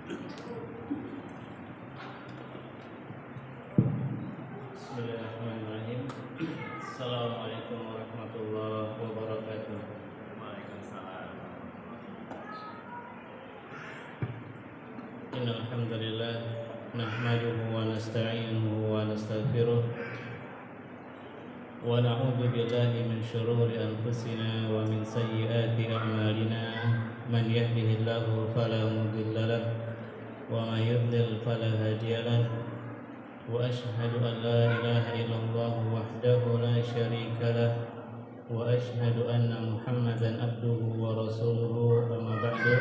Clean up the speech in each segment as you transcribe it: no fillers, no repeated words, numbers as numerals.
Bismillahirrahmanirrahim. Assalamualaikum warahmatullahi wabarakatuh. Waalaikumsalam. Innal hamdalillah nahmaduhu wa nasta'inuhu wa nastaghfiruh wa na'udzu billahi min shururi anfusina wa min sayyiati a'malina. Man yahdihillahu fala mudilla lahu wa man yudlil fala hadiya lahu. Wa ashhadu an la ilaha illallah wahdahu la syarika lah wa ashhadu anna Muhammadan abduhu wa rasuluhu. Amma ba'du.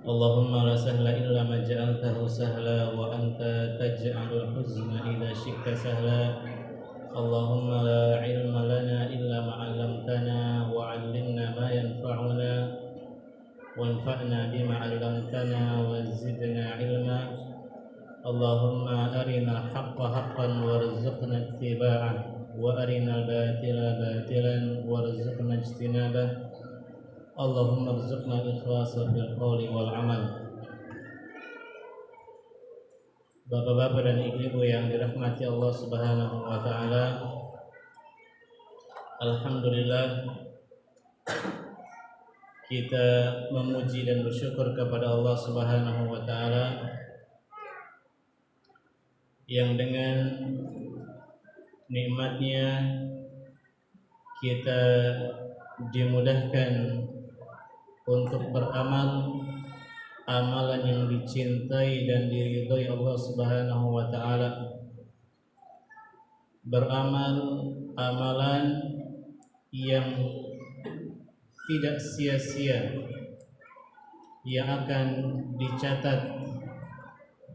Allahumma la sahla illa ma ja'altahu sahla wa anta taj'alul huzna idza syi'ta sahla. Allahumma la ilma lana illa ma 'allamtana wa 'allimna ma yanfa'una wanfa'na bima 'allamtana wa zidna 'ilma. Allahumma arina al-haqqa haqqan warzuqna ittiba'ah wa arina al-batila batilan warzuqna ijtinabah. Allahumma rzuqna ikhlasa fil qawli wal amal. Bapak-bapak dan ibu-ibu yang dirahmati Allah Subhanahu wa taala, alhamdulillah kita memuji dan bersyukur kepada Allah Subhanahu wa taala yang dengan nikmatnya kita dimudahkan untuk beramal amalan yang dicintai dan diridhai Allah Subhanahu wa taala. Beramal amalan yang tidak sia-sia, yang akan dicatat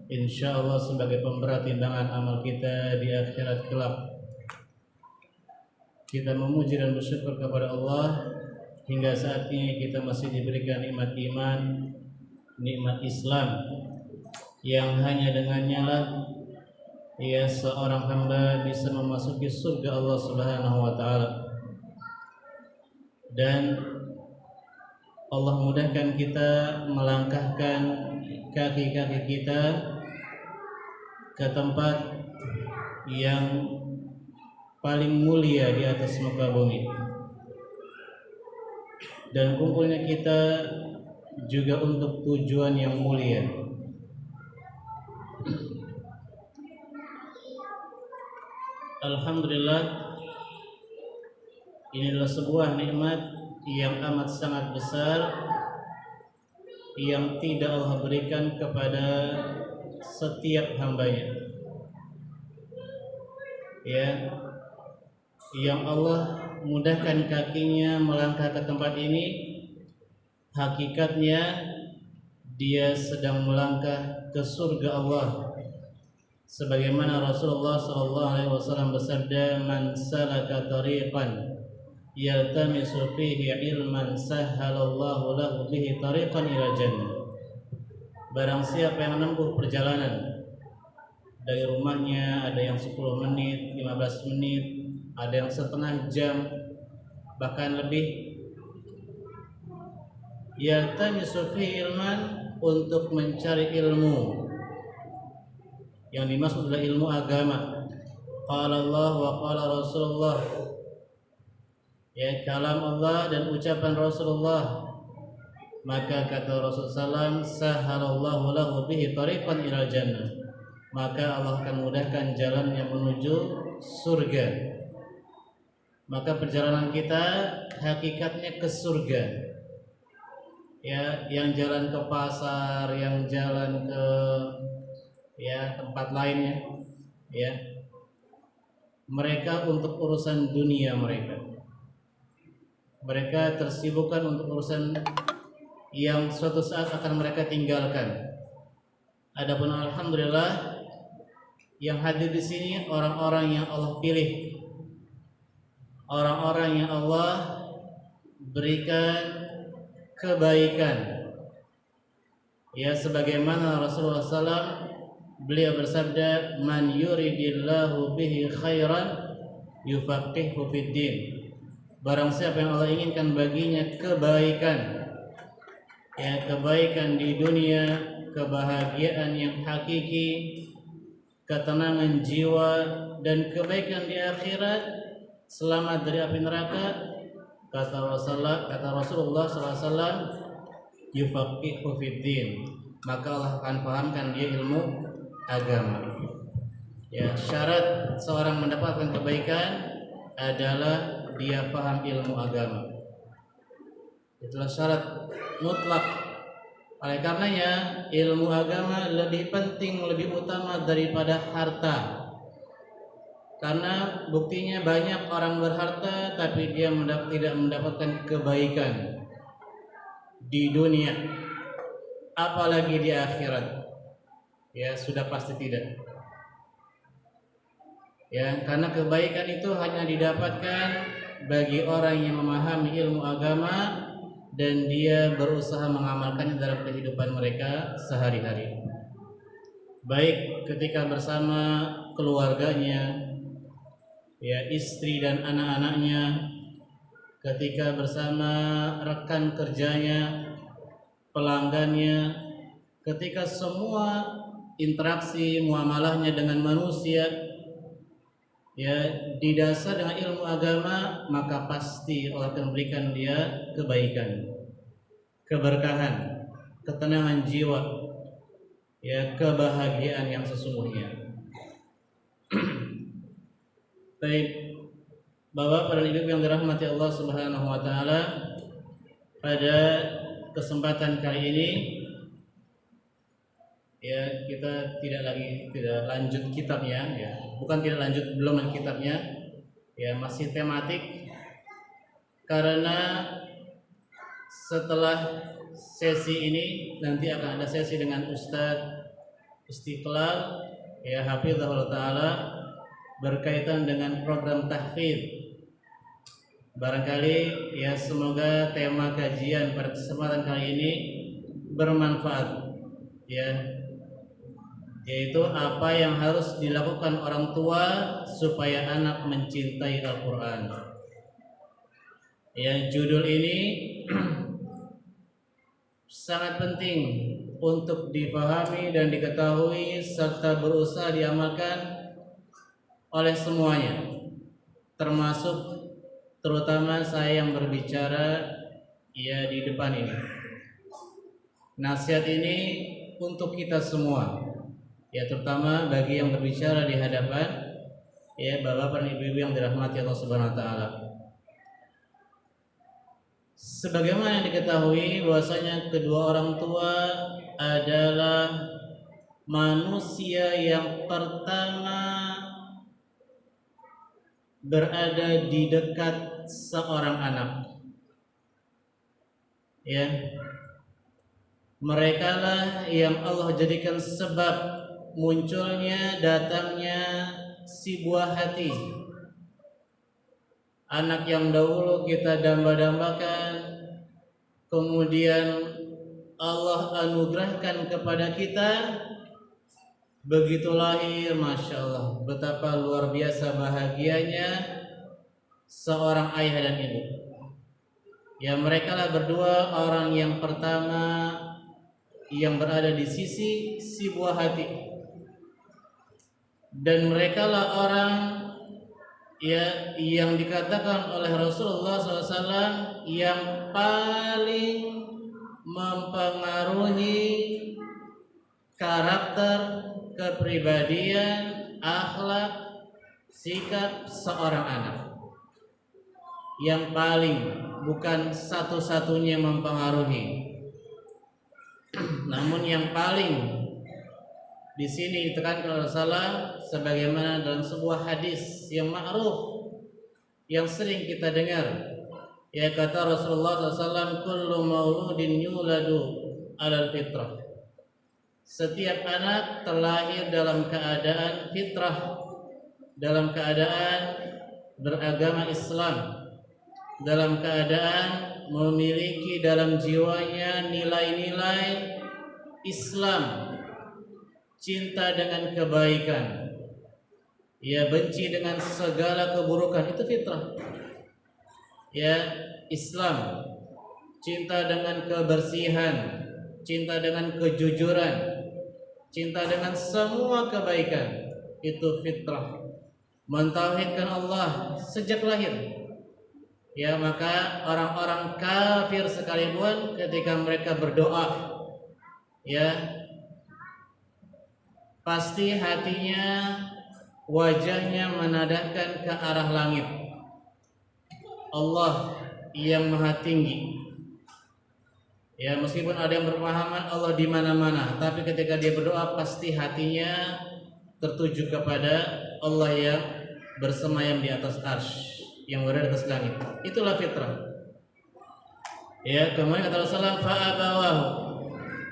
insyaallah sebagai pemberat timbangan amal kita di akhirat kelak. Kita memuji dan bersyukur kepada Allah hingga saat ini kita masih diberikan nikmat iman, nikmat Islam yang hanya dengannya lah seorang hamba bisa memasuki surga Allah Subhanahu wa taala. Dan Allah mudahkan kita melangkahkan kaki-kaki kita ke tempat yang paling mulia di atas muka bumi. Dan kumpulnya kita juga untuk tujuan yang mulia. Alhamdulillah, ini adalah sebuah nikmat yang amat sangat besar yang tidak Allah berikan kepada setiap hambanya. Yang Allah mudahkan kakinya melangkah ke tempat ini, hakikatnya dia sedang melangkah ke surga Allah. Sebagaimana Rasulullah SAW bersabda, "Man salaka tariqan yaltamisu fihi ilman sahhalallahu lahu bihi tariqan ila jannah." Barang siapa yang menempuh perjalanan dari rumahnya, ada yang 10 menit, 15 menit, ada yang setengah jam, bahkan lebih, yaltamisu fihi ilman, untuk mencari ilmu. Yang dimaksud adalah ilmu agama. Qala Allah wa qala Rasulullah, kalam Allah dan ucapan Rasulullah. Maka kata Rasulullah SAW, sahalallahu lahu bihi tariqan ilal jannah, maka Allah akan mudahkan jalan yang menuju surga. Maka perjalanan kita hakikatnya ke surga. Yang jalan ke pasar, yang jalan ke tempat lainnya, mereka untuk urusan dunia mereka. Mereka tersibukkan untuk urusan yang suatu saat akan mereka tinggalkan. Adapun alhamdulillah yang hadir di sini orang-orang yang Allah pilih, orang-orang yang Allah berikan kebaikan. Sebagaimana Rasulullah SAW, beliau bersabda, "Man yuridillahu bihi khairan yufaqihu fid din." Barang siapa yang Allah inginkan baginya kebaikan, ya, kebaikan di dunia, kebahagiaan yang hakiki, ketenangan jiwa, dan kebaikan di akhirat, selamat dari api neraka. Kata Rasulullah SAW, yufaqihu fiddin, maka Allah akan pahamkan dia ilmu agama. Ya, syarat seorang mendapatkan kebaikan adalah dia paham ilmu agama. Itulah syarat mutlak. Oleh karenanya ilmu agama lebih penting, lebih utama daripada harta. Karena buktinya banyak orang berharta tapi dia tidak mendapatkan kebaikan di dunia, apalagi di akhirat. Ya, sudah pasti tidak. Ya, karena kebaikan itu hanya didapatkan bagi orang yang memahami ilmu agama dan dia berusaha mengamalkannya dalam kehidupan mereka sehari-hari. Baik ketika bersama keluarganya, ya, istri dan anak-anaknya, ketika bersama rekan kerjanya, pelanggannya, ketika semua interaksi muamalahnya dengan manusia, ya, didasar dengan ilmu agama, maka pasti Allah akan berikan dia kebaikan, keberkahan, ketenangan jiwa, ya, kebahagiaan yang sesungguhnya. Baik, Bapak dan Ibu yang dirahmati Allah Subhanahu wa taala, pada kesempatan kali ini, ya, kita tidak lanjut kitabnya, ya, bukan tidak lanjut, belum lanjut kitabnya, ya, masih tematik, karena setelah sesi ini nanti akan ada sesi dengan Ustadz Istiqlal, ya, hafizahullah taala, berkaitan dengan program tahfidz. Barangkali, ya, semoga tema kajian pada kesempatan kali ini bermanfaat, ya, yaitu apa yang harus dilakukan orang tua supaya anak mencintai Al-Quran. Ya, judul ini sangat penting untuk dipahami dan diketahui serta berusaha diamalkan oleh semuanya, terutama saya yang berbicara, ya, di depan ini. Nasihat ini untuk kita semua, ya, terutama bagi yang berbicara di hadapan, ya, bapak dan ibu-ibu yang dirahmati Allah Subhanahu wa taala. Sebagaimana yang diketahui bahwasanya kedua orang tua adalah manusia yang pertama berada di dekat seorang anak. Ya, merekalah yang Allah jadikan sebab munculnya, datangnya si buah hati. Anak yang dahulu kita damba-dambakan, kemudian Allah anugerahkan kepada kita, begitu lahir, Masya Allah, betapa luar biasa bahagianya seorang ayah dan ibu. Ya, mereka lah berdua orang yang pertama yang berada di sisi si buah hati, dan mereka lah orang, ya, yang dikatakan oleh Rasulullah SAW yang paling mempengaruhi karakter, kepribadian, akhlak, sikap seorang anak. Yang paling, bukan satu-satunya mempengaruhi, namun yang paling di sini ditekankan oleh Rasulullah, sebagaimana dalam sebuah hadis yang ma'ruf, yang sering kita dengar. Ya, kata Rasulullah SAW, kullu mauludin yuladu alal fitrah. Setiap anak terlahir dalam keadaan fitrah, dalam keadaan beragama Islam, dalam keadaan memiliki dalam jiwanya nilai-nilai Islam, cinta dengan kebaikan, ya, benci dengan segala keburukan, itu fitrah. Ya, Islam, cinta dengan kebersihan, cinta dengan kejujuran, cinta dengan semua kebaikan. Itu fitrah, mentauhidkan Allah sejak lahir. Ya, maka orang-orang kafir sekalipun ketika mereka berdoa, ya, pasti hatinya, wajahnya menadahkan ke arah langit. Allah yang maha tinggi. Ya, meskipun ada yang berpahaman Allah di mana-mana, tapi ketika dia berdoa pasti hatinya tertuju kepada Allah yang bersemayam di atas arsy, yang berada di atas langit. Itulah fitrah. Ya, kemudian kata Rasulullah fa'abawahu,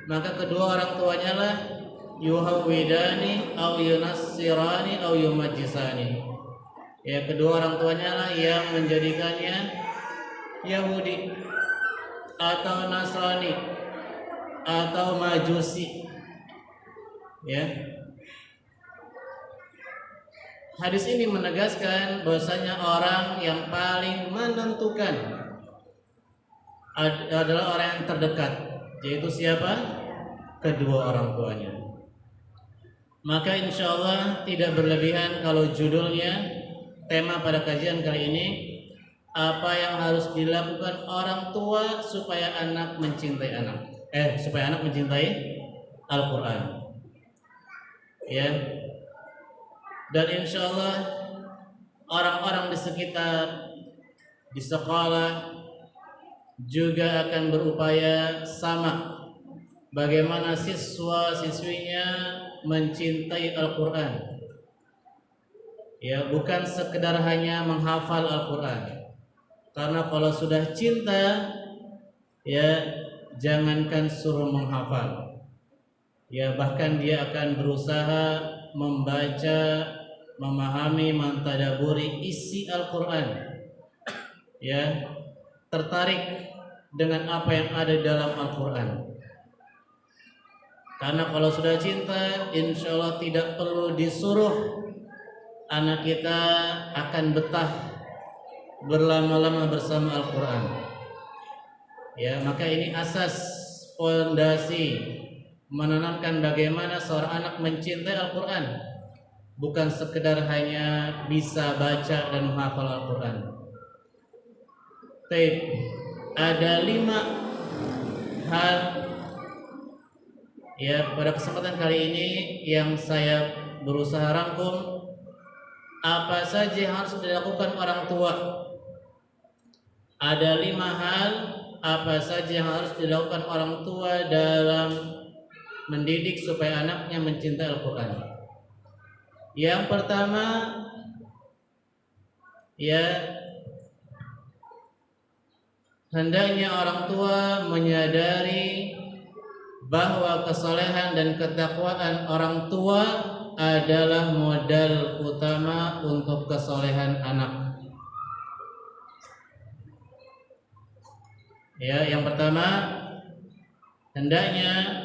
maka kedua orang tuanya lah yuhawwidani au yunassirani au yumajjisani. Ya, kedua orang tuanya lah yang menjadikannya Yahudi atau Nasrani atau Majusi. Ya. Hadis ini menegaskan bahwasanya orang yang paling menentukan adalah orang yang terdekat, yaitu siapa? Kedua orang tuanya. Maka insya Allah tidak berlebihan kalau judulnya, tema pada kajian kali ini, apa yang harus dilakukan orang tua supaya anak mencintai anak. Supaya anak mencintai Al-Quran. Ya. Dan insya Allah orang-orang di sekitar, di sekolah juga akan berupaya sama, bagaimana siswa-siswinya mencintai Al-Quran. Ya, bukan sekedar hanya menghafal Al-Quran. Karena kalau sudah cinta, ya jangankan suruh menghafal, ya bahkan dia akan berusaha membaca, memahami, mentadaburi isi Al-Quran. Ya, tertarik dengan apa yang ada dalam Al-Quran. Karena kalau sudah cinta, insya Allah tidak perlu disuruh, anak kita akan betah berlama-lama bersama Al-Quran. Ya, maka ini asas fondasi menanamkan bagaimana seorang anak mencintai Al-Quran, bukan sekedar hanya bisa baca dan menghafal Al-Quran. Ada 5 hal, ya, pada kesempatan kali ini yang saya berusaha rangkum apa saja yang harus dilakukan orang tua. Ada 5 hal apa saja yang harus dilakukan orang tua dalam mendidik supaya anaknya mencintai Al-Quran. Yang pertama, ya, hendaknya orang tua menyadari bahwa kesolehan dan ketakwaan orang tua adalah modal utama untuk kesolehan anak. Ya, yang pertama, hendaknya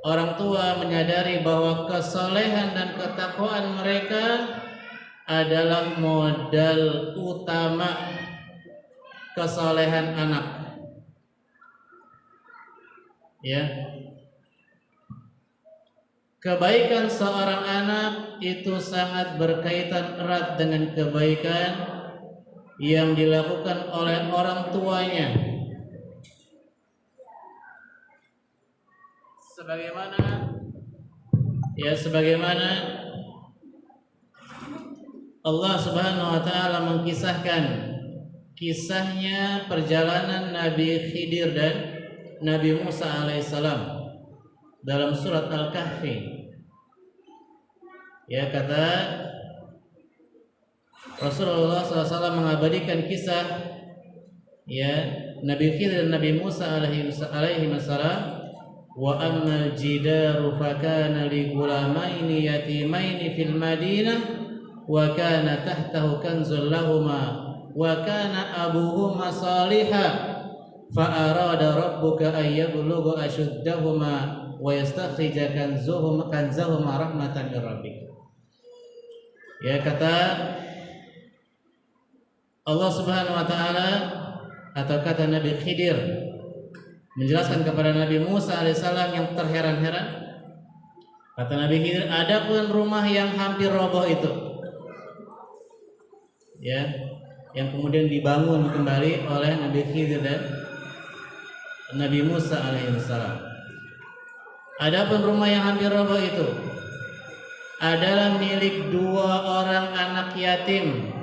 orang tua menyadari bahwa kesolehan dan ketakwaan mereka adalah modal utama kesolehan anak. Ya, kebaikan seorang anak itu sangat berkaitan erat dengan kebaikan yang dilakukan oleh orang tuanya. Sebagaimana Allah Subhanahu wa taala mengkisahkan kisahnya perjalanan Nabi Khidir dan Nabi Musa alaihissalam dalam surat Al-Kahfi. Ya, kata Rasulullah SAW mengabadikan kisah, ya, Nabi Khidir dan Nabi Musa alaihi wassalam. Wa ammal jidaru fakana li gulamaini yatimaini fil madinah wa kana tahtahu kanzul lahuma wa kana abuhuma salihah fa arada rabbuka ay yablugha ashuddahuma wa yastakhrija kanzahuma rahmatan min rabbik. Ya, kata Allah Subhanahu wa taala, atau kata Nabi Khidir menjelaskan kepada Nabi Musa alaihissalam yang terheran-heran. Kata Nabi Khidir, adapun rumah yang hampir roboh itu, ya, yang kemudian dibangun kembali oleh Nabi Khidir dan Nabi Musa alaihissalam. Adapun rumah yang hampir roboh itu adalah milik 2 orang anak yatim,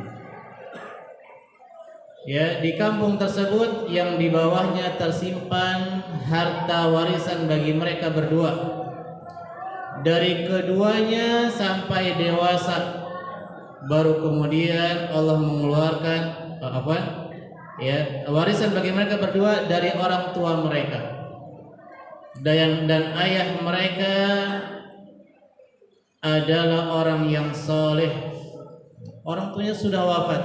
ya, di kampung tersebut yang di bawahnya tersimpan harta warisan bagi mereka berdua. Dari keduanya sampai dewasa, baru kemudian Allah mengeluarkan warisan bagi mereka berdua dari orang tua mereka. Dan ayah mereka adalah orang yang soleh. Orang tuanya sudah wafat,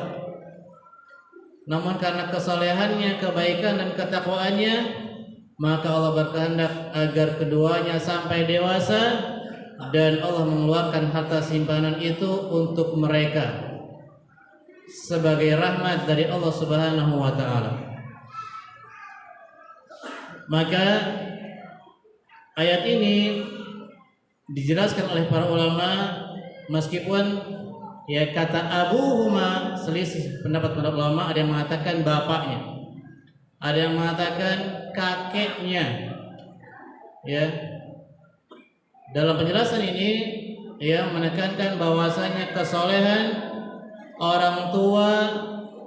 namun karena kesolehannya, kebaikan dan ketakwaannya, maka Allah berkehendak agar keduanya sampai dewasa, dan Allah mengeluarkan harta simpanan itu untuk mereka sebagai rahmat dari Allah Subhanahu wa taala. Maka ayat ini dijelaskan oleh para ulama, meskipun ya kata abuhuma selisih pendapat ulama, ada yang mengatakan bapaknya, ada yang mengatakan kakeknya. Ya, dalam penjelasan ini ya menekankan bahwasanya kesolehan orang tua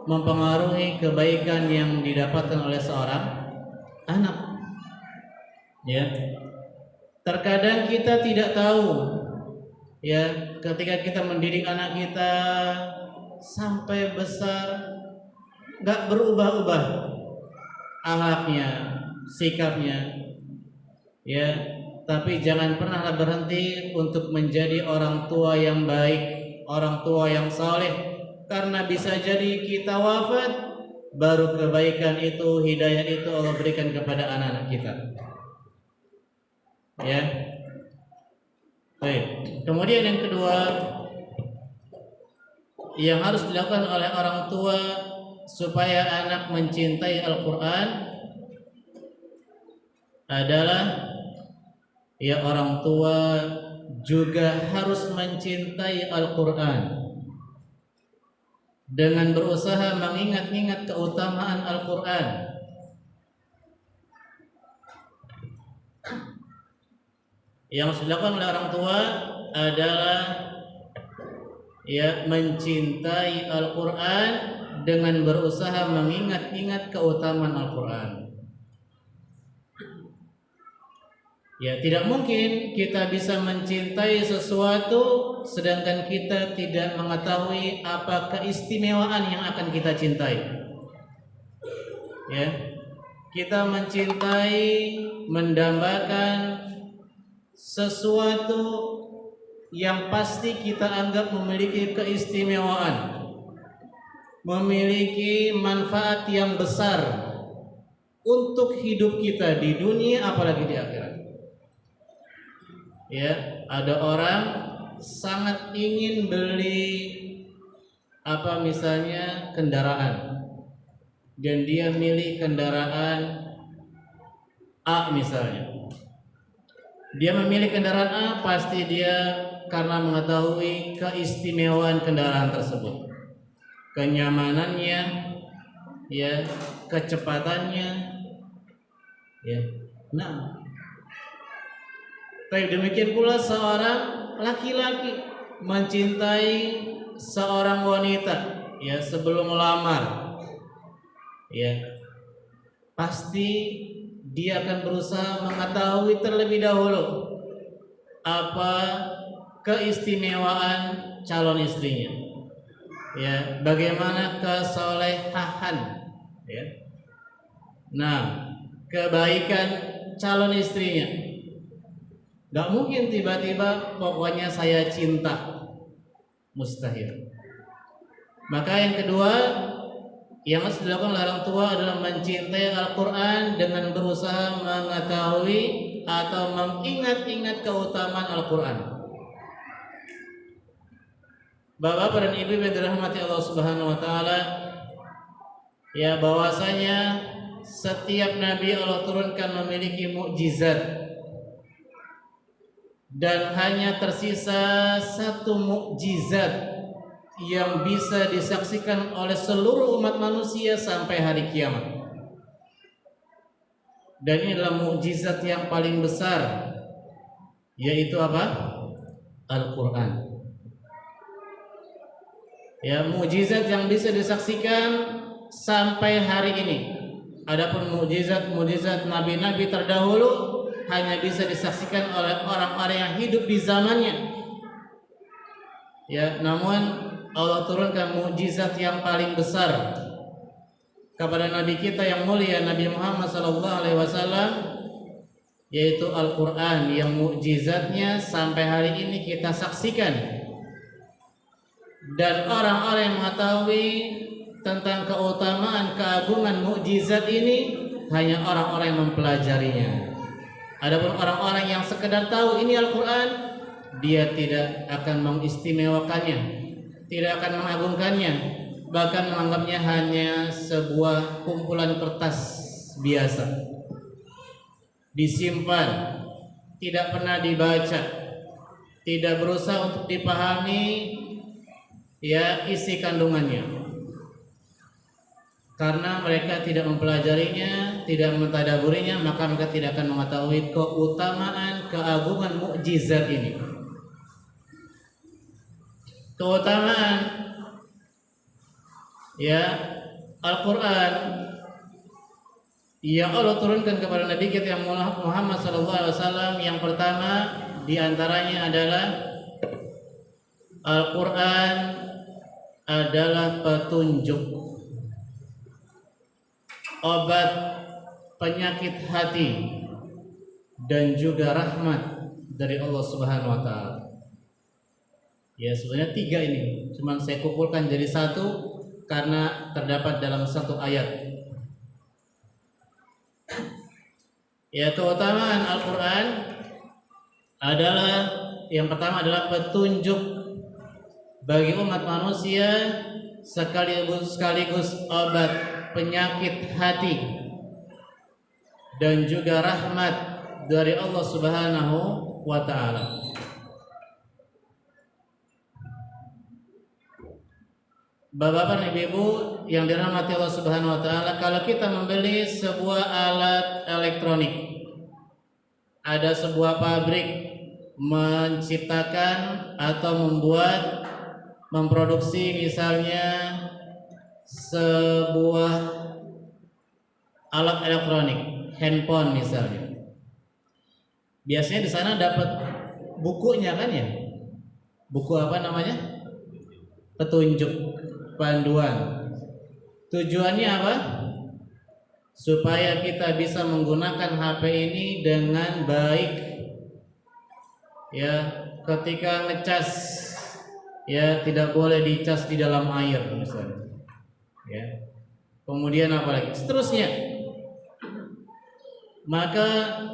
mempengaruhi kebaikan yang didapatkan oleh seorang anak. Ya, terkadang kita tidak tahu, ya, ketika kita mendidik anak kita sampai besar gak berubah-ubah akhlaknya, sikapnya, ya, tapi jangan pernah berhenti untuk menjadi orang tua yang baik, orang tua yang saleh, karena bisa jadi kita wafat baru kebaikan itu, hidayah itu Allah berikan kepada anak-anak kita. Ya, baik. Kemudian yang kedua yang harus dilakukan oleh orang tua supaya anak mencintai Al-Quran adalah ya orang tua juga harus mencintai Al-Quran dengan berusaha mengingat-ingat keutamaan Al-Quran. Yang harus dilakukan oleh orang tua adalah ya mencintai Al-Quran dengan berusaha mengingat-ingat keutamaan Al-Quran. Ya, tidak mungkin kita bisa mencintai sesuatu sedangkan kita tidak mengetahui apa keistimewaan yang akan kita cintai. Ya, kita mencintai, mendambakan sesuatu yang pasti kita anggap memiliki keistimewaan, memiliki manfaat yang besar untuk hidup kita di dunia apalagi di akhirat. Ya, ada orang sangat ingin beli misalnya kendaraan, dan dia milih kendaraan A misalnya. Dia memilih kendaraan A pasti dia karena mengetahui keistimewaan kendaraan tersebut, kenyamanannya, ya, kecepatannya, ya. Nah, tapi demikian pula seorang laki-laki mencintai seorang wanita, ya, sebelum melamar, ya, pasti dia akan berusaha mengetahui terlebih dahulu apa keistimewaan calon istrinya, ya, bagaimana kesolehan, ya, nah, kebaikan calon istrinya. Gak mungkin tiba-tiba pokoknya saya cinta, mustahil. Maka yang kedua yang harus dilakukan oleh orang tua adalah mencintai Al-Quran dengan berusaha mengetahui atau mengingat-ingat keutamaan Al-Quran. Bapak dan Ibu yang dirahmati Allah Subhanahu wa taala, ya bahwasanya setiap nabi Allah turunkan memiliki mukjizat dan hanya tersisa satu mukjizat yang bisa disaksikan oleh seluruh umat manusia sampai hari kiamat. Dan ini adalah mukjizat yang paling besar, yaitu apa? Al-Quran. Ya, mukjizat yang bisa disaksikan sampai hari ini. Adapun mukjizat nabi-nabi terdahulu hanya bisa disaksikan oleh orang-orang yang hidup di zamannya. Ya, namun Allah turunkan mukjizat yang paling besar kepada Nabi kita yang mulia Nabi Muhammad SAW, yaitu Al-Quran yang mukjizatnya sampai hari ini kita saksikan, dan orang-orang yang mengetahui tentang keutamaan keagungan mukjizat ini hanya orang-orang yang mempelajarinya. Adapun orang-orang yang sekedar tahu ini Al-Quran, dia tidak akan mengistimewakannya, tidak akan mengagungkannya, bahkan menganggapnya hanya sebuah kumpulan kertas biasa, disimpan, tidak pernah dibaca, tidak berusaha untuk dipahami ya isi kandungannya, karena mereka tidak mempelajarinya, tidak mentadaburinya, maka mereka tidak akan mengetahui keutamaan keagungan mukjizat ini. Keutamaan ya Al-Quran yang Allah turunkan kepada Nabi kita yang Muhammad SAW, yang pertama diantaranya adalah Al-Quran adalah petunjuk, obat penyakit hati, dan juga rahmat dari Allah Subhanahu wa Ta'ala. Ya, sebenarnya tiga ini cuman saya kumpulkan jadi satu karena terdapat dalam satu ayat. Ya, keutamaan Al-Quran adalah yang pertama adalah petunjuk bagi umat manusia, sekaligus obat penyakit hati, dan juga rahmat dari Allah Subhanahu wa Ta'ala. Bapak-bapak, ibu-ibu yang dirahmati Allah Subhanahu wa Ta'ala, kalau kita membeli sebuah alat elektronik, ada sebuah pabrik menciptakan atau memproduksi misalnya sebuah alat elektronik, handphone misalnya. Biasanya di sana dapat bukunya kan ya? Buku apa namanya? Petunjuk, panduan. Tujuannya apa? Supaya kita bisa menggunakan HP ini dengan baik. Ya, ketika ngecas ya tidak boleh dicas di dalam air misalnya. Ya. Kemudian apa lagi? Seterusnya. Maka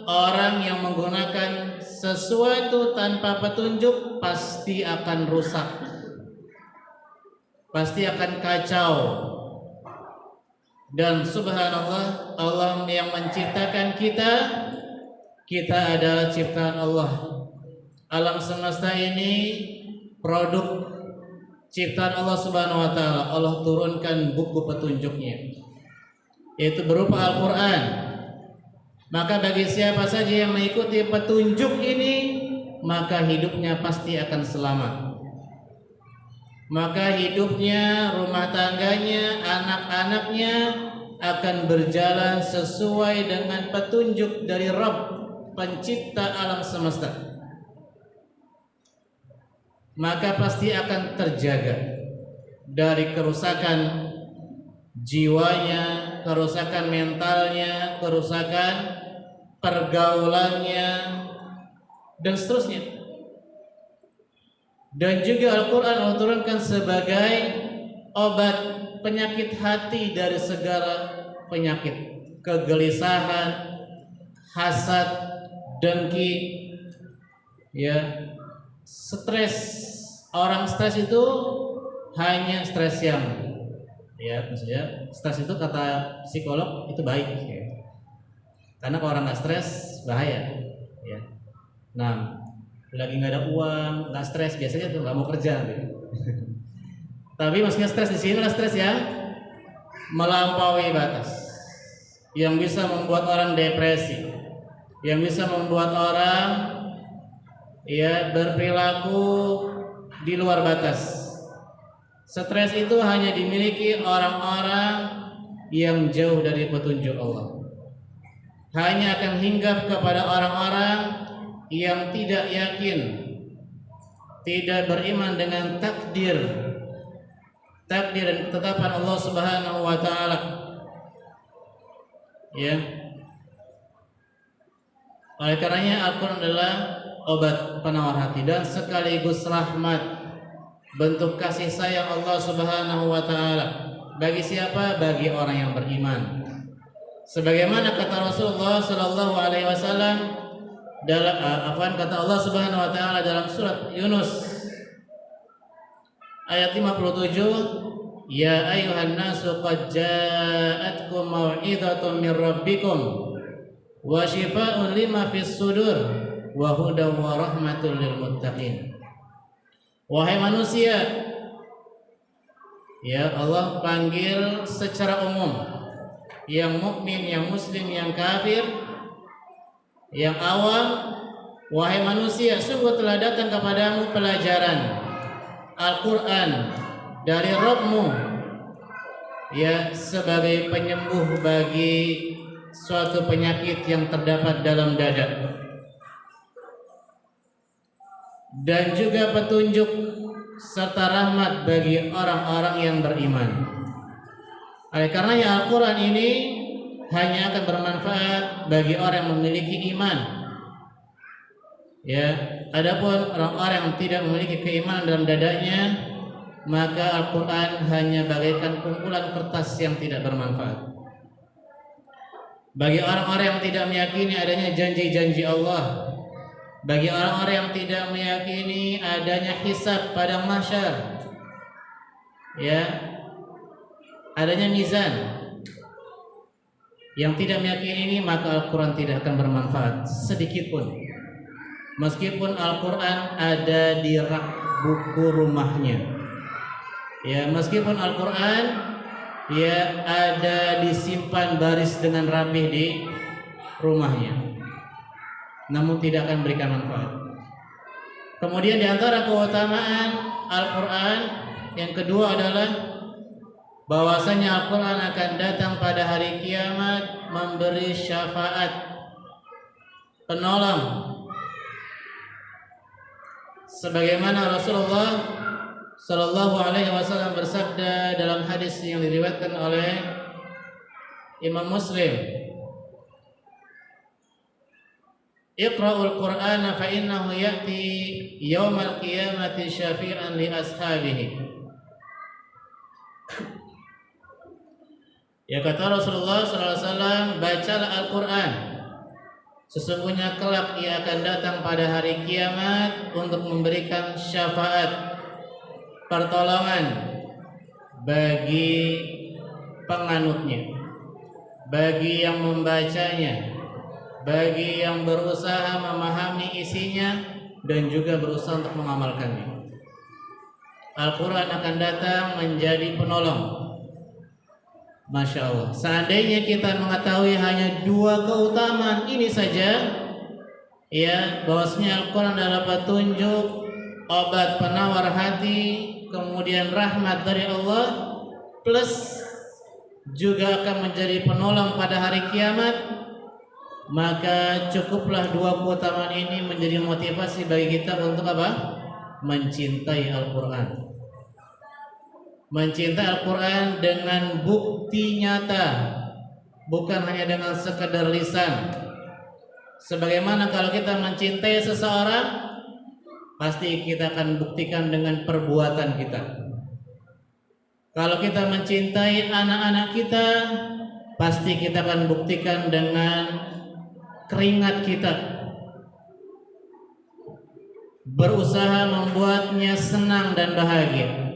orang yang menggunakan sesuatu tanpa petunjuk pasti akan rusak, pasti akan kacau. Dan subhanallah, Allah yang menciptakan kita adalah ciptaan Allah. Alam semesta ini produk ciptaan Allah Subhanahu wa Ta'ala. Allah turunkan buku petunjuknya, yaitu berupa Al-Quran. Maka bagi siapa saja yang mengikuti petunjuk ini, maka hidupnya pasti akan selamat. Maka hidupnya, rumah tangganya, anak-anaknya akan berjalan sesuai dengan petunjuk dari Rabb, pencipta alam semesta. Maka pasti akan terjaga dari kerusakan jiwanya, kerusakan mentalnya, kerusakan pergaulannya, dan seterusnya. Dan juga Al-Quran Allah turunkan sebagai obat penyakit hati dari segala penyakit, kegelisahan, hasad, dengki, ya, stres. Orang stres itu hanya stres yang Ya, maksudnya stres itu kata psikolog itu baik ya. Karena kalau orang nggak stres bahaya ya. Nah, lagi nggak ada uang, nggak stres biasanya tuh nggak mau kerja gitu. Tapi maksudnya stres di sini adalah stres yang melampaui batas, yang bisa membuat orang depresi, yang bisa membuat orang ya berperilaku di luar batas. Stres itu hanya dimiliki orang-orang yang jauh dari petunjuk Allah. Hanya akan hinggap kepada orang-orang yang tidak yakin, tidak beriman dengan takdir dan ketetapan Allah Subhanahu wa taala. Ya. Oleh karenanya Al-Qur'an adalah obat penawar hati dan sekaligus rahmat, bentuk kasih sayang Allah Subhanahu wa taala bagi siapa? Bagi orang yang beriman. Sebagaimana kata Rasulullah sallallahu alaihi wasallam dalam kata Allah Subhanahu wa taala dalam surat Yunus ayat 57, ya ayuhan nasu qad ja'atkum mau'izatun mir rabbikum wa shifaa'un lima fis sudur wa hudan wa rahmatul lil muttaqin. Wahai manusia, ya Allah panggil secara umum, yang mukmin, yang muslim, yang kafir, yang awam. Wahai manusia, sungguh telah datang kepadamu pelajaran Al-Quran dari Rabbmu, ya, sebagai penyembuh bagi suatu penyakit yang terdapat dalam dada, dan juga petunjuk serta rahmat bagi orang-orang yang beriman. Oleh karenanya Al-Quran ini hanya akan bermanfaat bagi orang yang memiliki iman. Ya, adapun orang-orang yang tidak memiliki keimanan dalam dadanya, maka Al-Quran hanya bagaikan kumpulan kertas yang tidak bermanfaat. Bagi orang-orang yang tidak meyakini adanya janji-janji Allah, bagi orang-orang yang tidak meyakini adanya hisab pada mahsyar, ya, adanya mizan, yang tidak meyakini ini, maka Al-Quran tidak akan bermanfaat sedikit pun. Meskipun Al-Quran ada di rak buku rumahnya, ya, meskipun Al-Quran ya ada disimpan baris dengan rapih di rumahnya, namun tidak akan berikan manfaat. Kemudian di antara keutamaan Al-Quran yang kedua adalah bahwasanya Al-Quran akan datang pada hari kiamat memberi syafaat, penolong, sebagaimana Rasulullah Sallallahu Alaihi Wasallam bersabda dalam hadis yang diriwayatkan oleh Imam Muslim, Iqra'ul Qur'ana fa innahu ya'ti yaumal qiyamati syafi'an li ashabihi. Ya, kata Rasulullah SAW, bacalah Al-Quran, sesungguhnya kelak ia akan datang pada hari kiamat untuk memberikan syafaat, pertolongan bagi penganutnya, bagi yang membacanya, bagi yang berusaha memahami isinya dan juga berusaha untuk mengamalkannya. Al-Quran akan datang menjadi penolong. Masya Allah, seandainya kita mengetahui hanya dua keutamaan ini saja, ya, bahwasanya Al-Quran adalah petunjuk, obat penawar hati, kemudian rahmat dari Allah, plus juga akan menjadi penolong pada hari kiamat, maka cukuplah dua keutamaan ini menjadi motivasi bagi kita untuk apa? Mencintai Al-Quran. Mencintai Al-Quran dengan bukti nyata, bukan hanya dengan sekedar lisan. Sebagaimana kalau kita mencintai seseorang, pasti kita akan buktikan dengan perbuatan kita. Kalau kita mencintai anak-anak kita, pasti kita akan buktikan dengan keringat kita, berusaha membuatnya senang dan bahagia.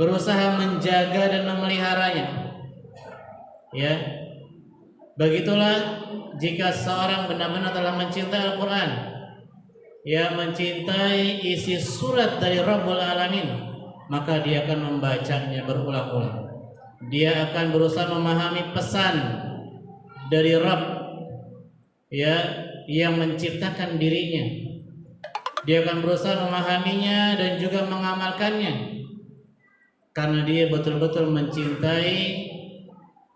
berusaha menjaga dan memeliharanya. Ya, begitulah jika seorang benar-benar telah mencintai Al-Quran, ya, mencintai isi surat dari Rabbul Alamin, maka dia akan membacanya berulang-ulang. Dia akan berusaha memahami pesan dari Rabb, ya, yang menciptakan dirinya. Dia akan berusaha memahaminya dan juga mengamalkannya, karena dia betul-betul mencintai,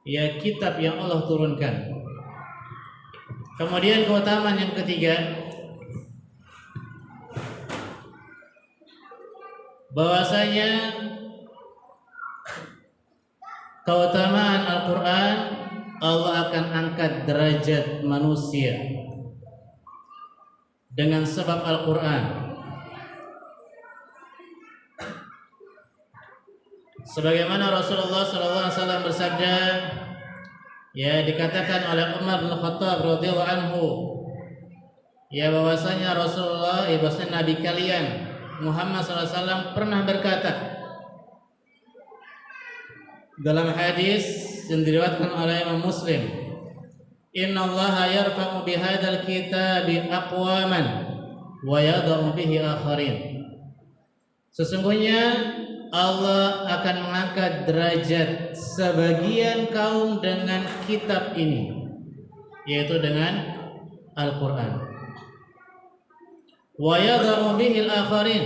ya, kitab yang Allah turunkan. Kemudian keutamaan yang ketiga, bahwasanya keutamaan Al-Quran, Allah akan angkat derajat manusia dengan sebab Al-Quran. Sebagaimana Rasulullah SAW bersabda, ya, dikatakan oleh Umar bin Khattab radhiyallahu anhu, ya, bahwasanya Rasulullah, bahwasanya Nabi kalian Muhammad SAW pernah berkata dalam hadis yang diriwayatkan oleh Imam Muslim, "Innallaha yarfa'u bihadzal kitabi aqwaman wa yadh'u bihi akharin." Sesungguhnya Allah akan mengangkat derajat sebagian kaum dengan kitab ini, yaitu dengan Al-Quran. Wa yadh'u bihi al-akharin,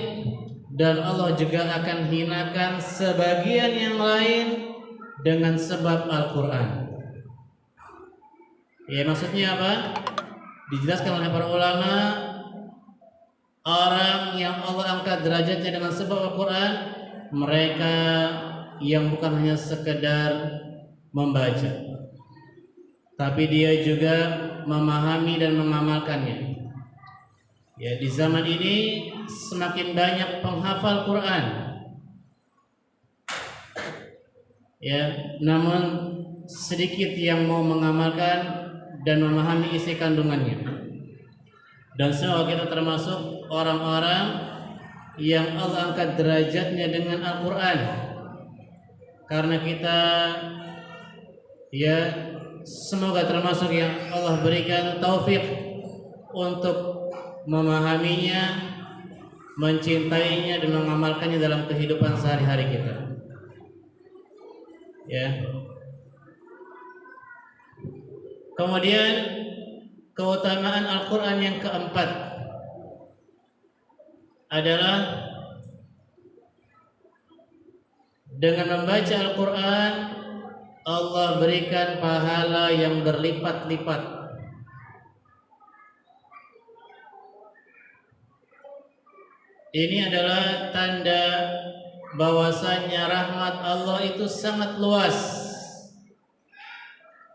dan Allah juga akan hinakan sebagian yang lain dengan sebab Al-Quran. Ya, maksudnya apa? Dijelaskan oleh para ulama, orang yang Allah angkat derajatnya dengan sebab Al-Quran, mereka yang bukan hanya sekedar membaca, tapi dia juga memahami dan mengamalkannya. Ya, di zaman ini semakin banyak penghafal Quran, ya, namun sedikit yang mau mengamalkan dan memahami isi kandungannya. Dan semua kita termasuk orang-orang yang Allah angkat derajatnya dengan Al-Quran, karena kita, ya, semoga termasuk yang Allah berikan taufik untuk memahaminya, mencintainya, dan mengamalkannya dalam kehidupan sehari-hari kita. Ya. Kemudian keutamaan Al-Quran yang keempat adalah dengan membaca Al-Quran Allah berikan pahala yang berlipat-lipat. Ini adalah tanda bahwasanya rahmat Allah itu sangat luas.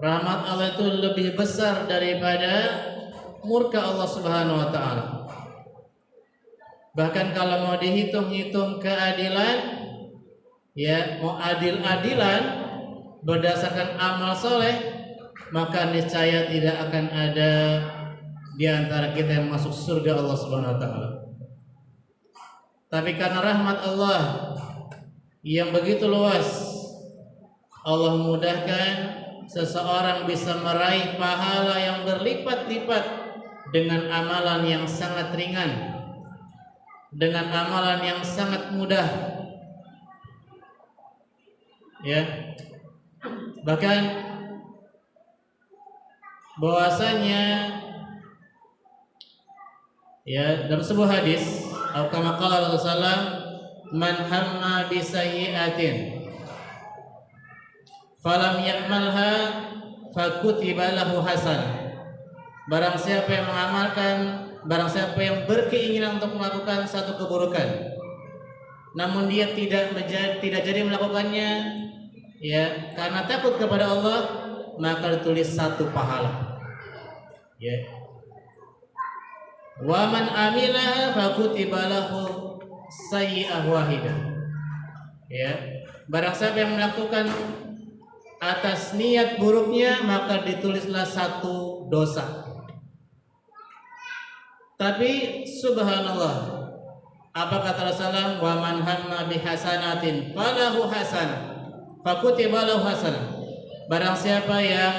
Rahmat Allah itu lebih besar daripada murka Allah Subhanahu wa taala. Bahkan kalau mau dihitung-hitung keadilan, ya, mau adil-adilan berdasarkan amal soleh, maka niscaya tidak akan ada di antara kita yang masuk surga Allah Subhanahu wa taala. Tapi karena rahmat Allah yang begitu luas, Allah mudahkan seseorang bisa meraih pahala yang berlipat-lipat dengan amalan yang sangat ringan, dengan amalan yang sangat mudah. Ya. Bahkan bahwasanya, ya, dalam sebuah hadis, kama qala Rasulullah, man hamma bi sayyi'atin falam ya'malha fakutiba lahu hasanah. Barang siapa yang mengamalkan, barang siapa yang berkeinginan untuk melakukan satu keburukan, namun dia tidak jadi melakukannya, ya, karena takut kepada Allah, maka ditulis satu pahala. Ya. Wa man amilaha fakutiba lahu sayyi'ah wahidah. Ya, barang siapa yang melakukan atas niat buruknya, maka ditulislah satu dosa. Tapi subhanallah, Apa kata Rasulullah? Wa man hamma bihasanatin falahu hasanah fakutiba lahu hasanah. Barang siapa yang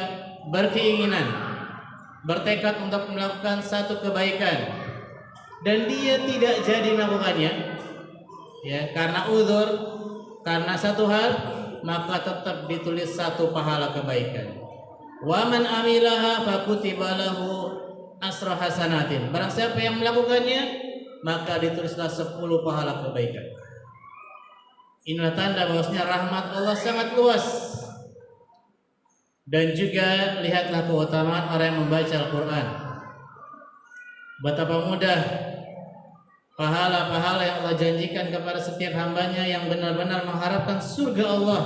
berkeinginan, bertekad untuk melakukan satu kebaikan dan dia tidak jadi melakukannya, ya, karena uzur, karena satu hal, maka tetap ditulis satu pahala kebaikan. Wa man amilaha fakutiba lahu asra hasanatin. Barang siapa yang melakukannya, maka ditulislah 10 pahala kebaikan. Inilah tanda bahwasanya rahmat Allah sangat luas. Dan juga lihatlah keutamaan orang yang membaca Al-Quran. Betapa mudah pahala-pahala yang Allah janjikan kepada setiap hambanya yang benar-benar mengharapkan surga Allah.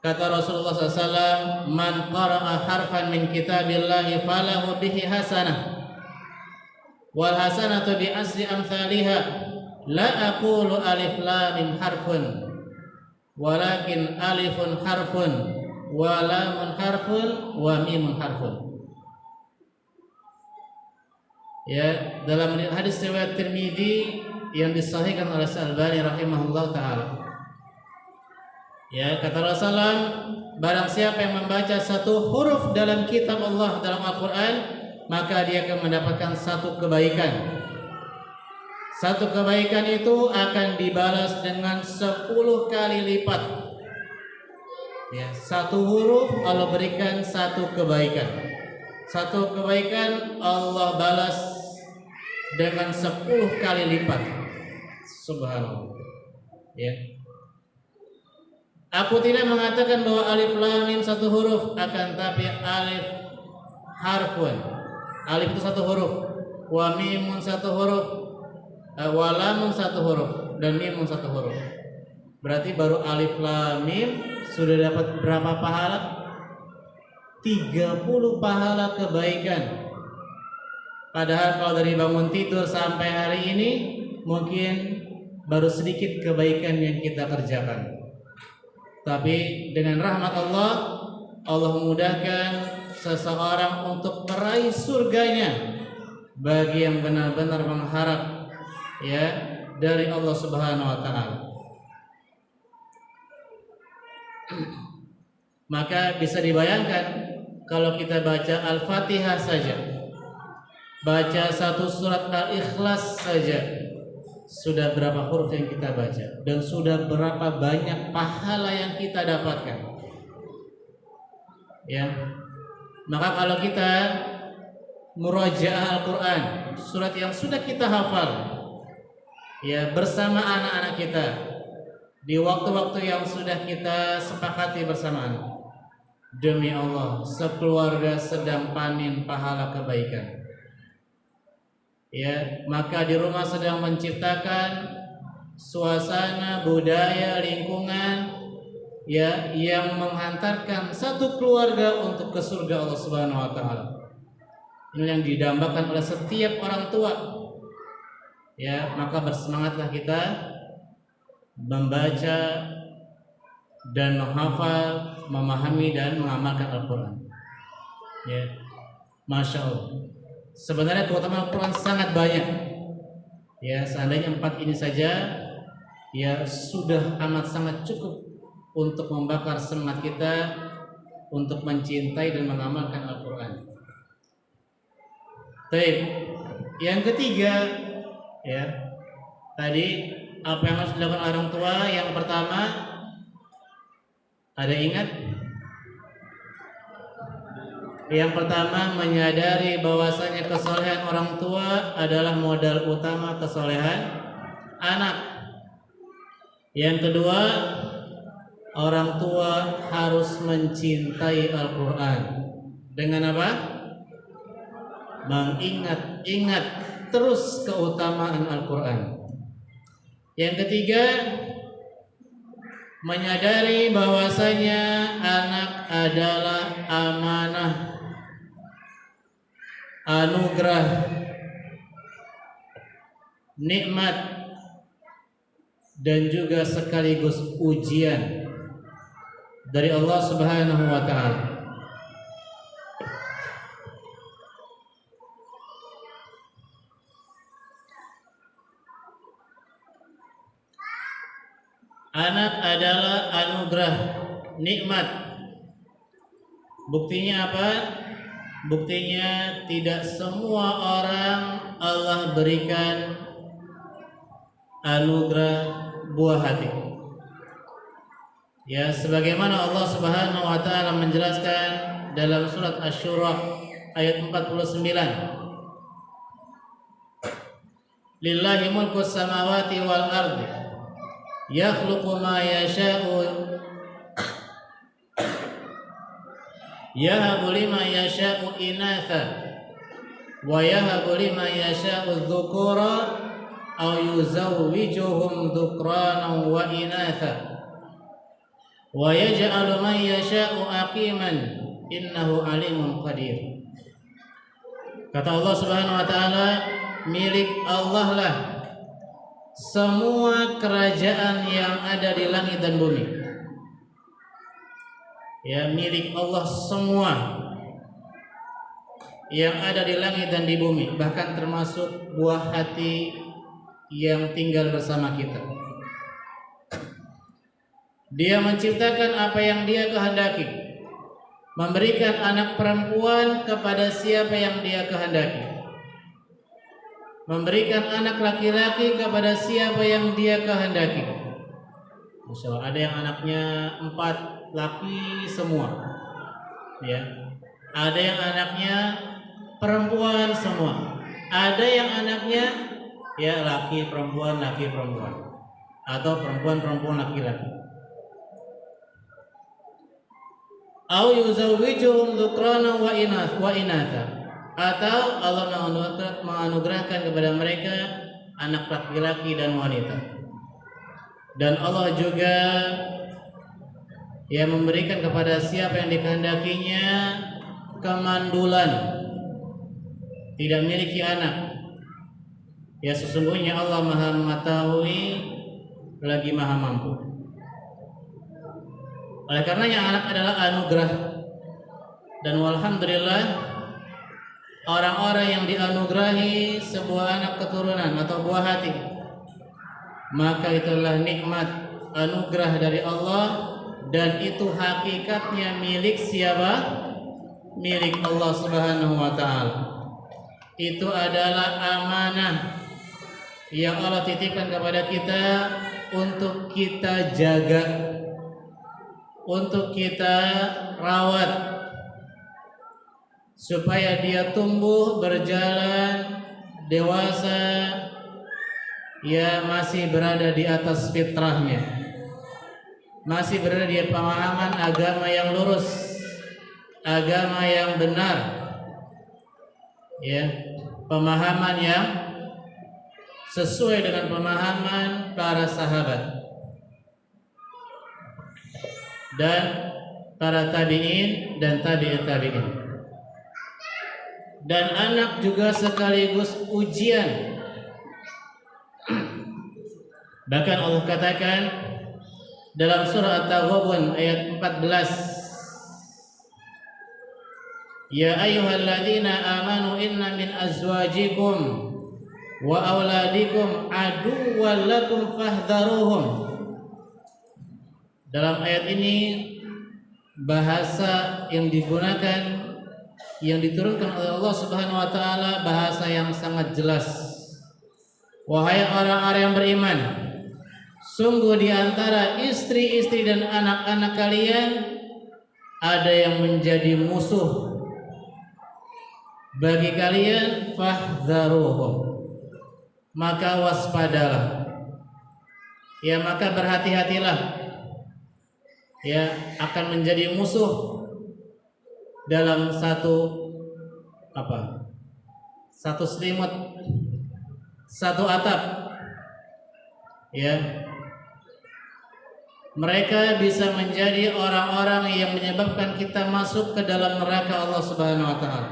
Kata Rasulullah SAW, man qara'a harfan min kitabillahi falahu bihi hasanah wal hasanatu bi asri amthaliha la aqulu alif lam mim harfun walakin alifun harfun wa lamun harfun wa mimun harfun. Ya, dalam hadis riwayat Tirmidzi yang disahihkan oleh Al-Albani rahimahullah taala. Ya, kata Rasulullah, barang siapa yang membaca satu huruf dalam kitab Allah dalam Al-Qur'an, maka dia akan mendapatkan satu kebaikan. Satu kebaikan itu akan dibalas dengan 10 kali lipat. Ya, satu huruf Allah berikan satu kebaikan. Satu kebaikan Allah balas dengan 10 kali lipat. Subhanallah. Ya. Aku tidak mengatakan bahwa alif lam mim satu huruf, akan tapi alif harfun. Alif itu satu huruf, wa mimun satu huruf, wa lamun satu huruf, dan mimun satu huruf. Berarti baru alif lam mim sudah dapat berapa pahala? 30 pahala kebaikan. Padahal kalau dari bangun tidur sampai hari ini mungkin baru sedikit kebaikan yang kita kerjakan. Tapi dengan rahmat Allah, Allah memudahkan seseorang untuk meraih surganya bagi yang benar-benar mengharap, ya, dari Allah Subhanahu wa taala. Maka bisa dibayangkan kalau kita baca Al-Fatihah saja, baca satu surat Al-Ikhlas saja, sudah berapa huruf yang kita baca dan sudah berapa banyak pahala yang kita dapatkan. Ya. Maka kalau kita murajaah Al-Qur'an, surat yang sudah kita hafal, ya, bersama anak-anak kita di waktu-waktu yang sudah kita sepakati bersamaan, demi Allah, sekeluarga sedang panen pahala kebaikan. Ya, maka di rumah sedang menciptakan suasana, budaya, lingkungan, ya, yang menghantarkan satu keluarga untuk ke surga Allah Subhanahu wa taala. Ini yang didambakan oleh setiap orang tua. Ya, maka bersemangatlah kita membaca dan menghafal, memahami dan mengamalkan Al-Qur'an. Ya. Masya Allah. Sebenarnya keutamaan Al-Qur'an sangat banyak. Ya, seandainya 4 ini saja ya sudah amat sangat cukup untuk membakar semangat kita untuk mencintai dan mengamalkan Al-Qur'an. Baik. Yang ketiga, ya. Tadi apa yang harus dilakukan orang tua? Yang pertama, ada ingat? Yang pertama, menyadari bahwasanya kesolehan orang tua adalah modal utama kesolehan anak. Yang kedua, orang tua harus mencintai Al-Quran. Dengan apa? Mengingat-ingat terus keutamaan Al-Quran. Yang ketiga, menyadari bahwasanya anak adalah amanah, anugerah, nikmat, dan juga sekaligus ujian dari Allah Subhanahu wa taala. Anak adalah anugerah, nikmat. Buktinya apa? Buktinya tidak semua orang Allah berikan anugerah buah hati. Ya, sebagaimana Allah Subhanahu wa taala menjelaskan dalam surat Asy-Syura ayat 49. Lillahi mulku samawati wal ardi. Yakhluqu ma yasha'u. Yahabu liman yasha'u inatha wa yahabu liman yasha'u dzukura aw yuzawwijuhum dzukranan wa inatha wa yaj'alu man yasha'u aqiman innahu alimun qadir. Kata Allah Subhanahu wa taala, milik Allah lah semua kerajaan yang ada di langit dan bumi. Ya, milik Allah semua yang ada di langit dan di bumi, bahkan termasuk buah hati yang tinggal bersama kita. Dia menciptakan apa yang Dia kehendaki, memberikan anak perempuan kepada siapa yang Dia kehendaki, memberikan anak laki-laki kepada siapa yang Dia kehendaki. Masya Allah, ada yang anaknya 4 laki semua, ya. Ada yang anaknya perempuan semua. Ada yang anaknya ya laki perempuan, atau perempuan laki-laki. Au yuzawwijuhum dzukrana wa inatha. Atau Allah menganugerahkan kepada mereka anak laki-laki dan wanita. Dan Allah juga yang memberikan kepada siapa yang dikehendakinya kemandulan, tidak memiliki anak. Ya, sesungguhnya Allah Maha mengetahui lagi Maha mampu. Oleh karenanya anak adalah anugerah. Dan walhamdulillah, orang-orang yang dianugerahi sebuah anak keturunan atau buah hati, maka itulah nikmat, anugerah dari Allah. Dan itu hakikatnya milik siapa? Milik Allah Subhanahu wa ta'ala. Itu adalah amanah yang Allah titipkan kepada kita untuk kita jaga, untuk kita rawat, supaya dia tumbuh, berjalan, dewasa, ya masih berada di atas fitrahnya, masih berada di pemahaman agama yang lurus, agama yang benar, ya, pemahaman yang sesuai dengan pemahaman para sahabat dan para tabi'in dan tabi'in tabi'in. Dan anak juga sekaligus ujian. Bahkan Allah katakan dalam surah At-Taghabun ayat 14, ya ayyuhalladzina amanu inna min azwajikum wa auladikum aduwwan lakum fahdharuhum. Dalam ayat ini bahasa yang digunakan, yang diturunkan oleh Allah Subhanahu wa taala, bahasa yang sangat jelas. Wahai orang-orang yang beriman, sungguh di antara istri-istri dan anak-anak kalian ada yang menjadi musuh bagi kalian, fahdharuhum, maka waspadalah, ya, maka berhati-hatilah, ya, akan menjadi musuh dalam satu selimut, satu atap, ya. Mereka bisa menjadi orang-orang yang menyebabkan kita masuk ke dalam neraka Allah Subhanahu wa taala.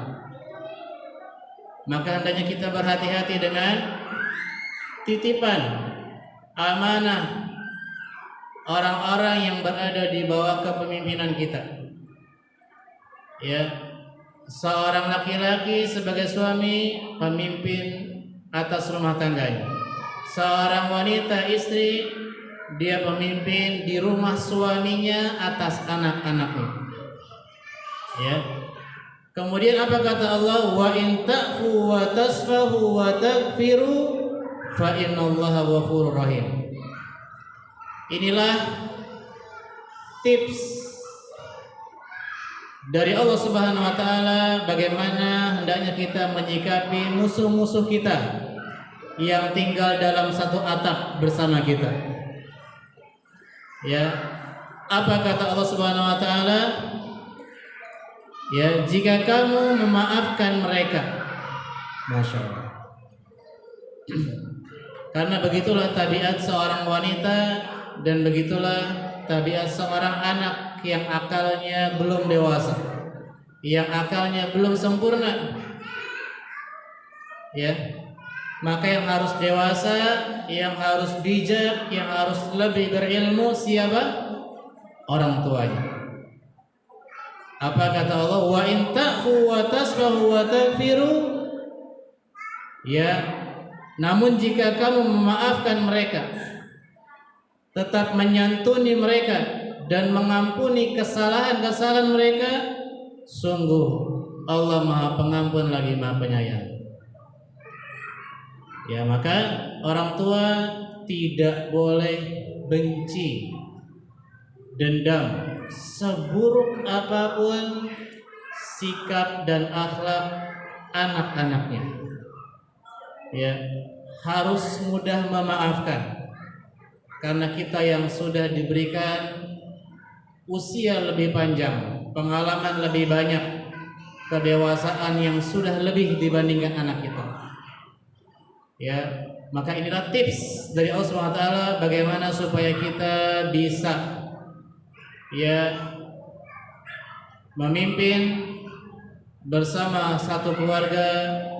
Maka hendaknya kita berhati-hati dengan titipan amanah orang-orang yang berada di bawah kepemimpinan kita. Ya, seorang laki-laki sebagai suami, pemimpin atas rumah tangganya. Seorang wanita, istri, dia pemimpin di rumah suaminya atas anak-anaknya. Ya. Kemudian apa kata Allah? Wa in ta'fu wa tasfahu wa taghfiru fa innallaha ghafurur rahim. Inilah tips dari Allah Subhanahu wa taala bagaimana hendaknya kita menyikapi musuh-musuh kita yang tinggal dalam satu atap bersama kita. Ya. Apa kata Allah Subhanahu wa taala? Ya, jika kamu memaafkan mereka, Masya Allah. Karena begitulah tabiat seorang wanita dan begitulah tabiat seorang anak yang akalnya belum dewasa, yang akalnya belum sempurna. Ya, maka yang harus dewasa, yang harus bijak, yang harus lebih berilmu siapa? Orang tuanya. Apa kata Allah? Wa in ta'fu wa tasfahu wa taghfiru. Ya, namun jika kamu memaafkan mereka, tetap menyantuni mereka dan mengampuni kesalahan-kesalahan mereka, sungguh Allah Maha Pengampun lagi Maha Penyayang. Ya, maka orang tua tidak boleh benci, dendam, seburuk apapun sikap dan akhlak anak-anaknya. Ya, harus mudah memaafkan. Karena kita yang sudah diberikan usia lebih panjang, pengalaman lebih banyak, kedewasaan yang sudah lebih dibandingkan anak kita. Ya, maka inilah tips dari Allah Subhanahu wa taala bagaimana supaya kita bisa ya memimpin bersama satu keluarga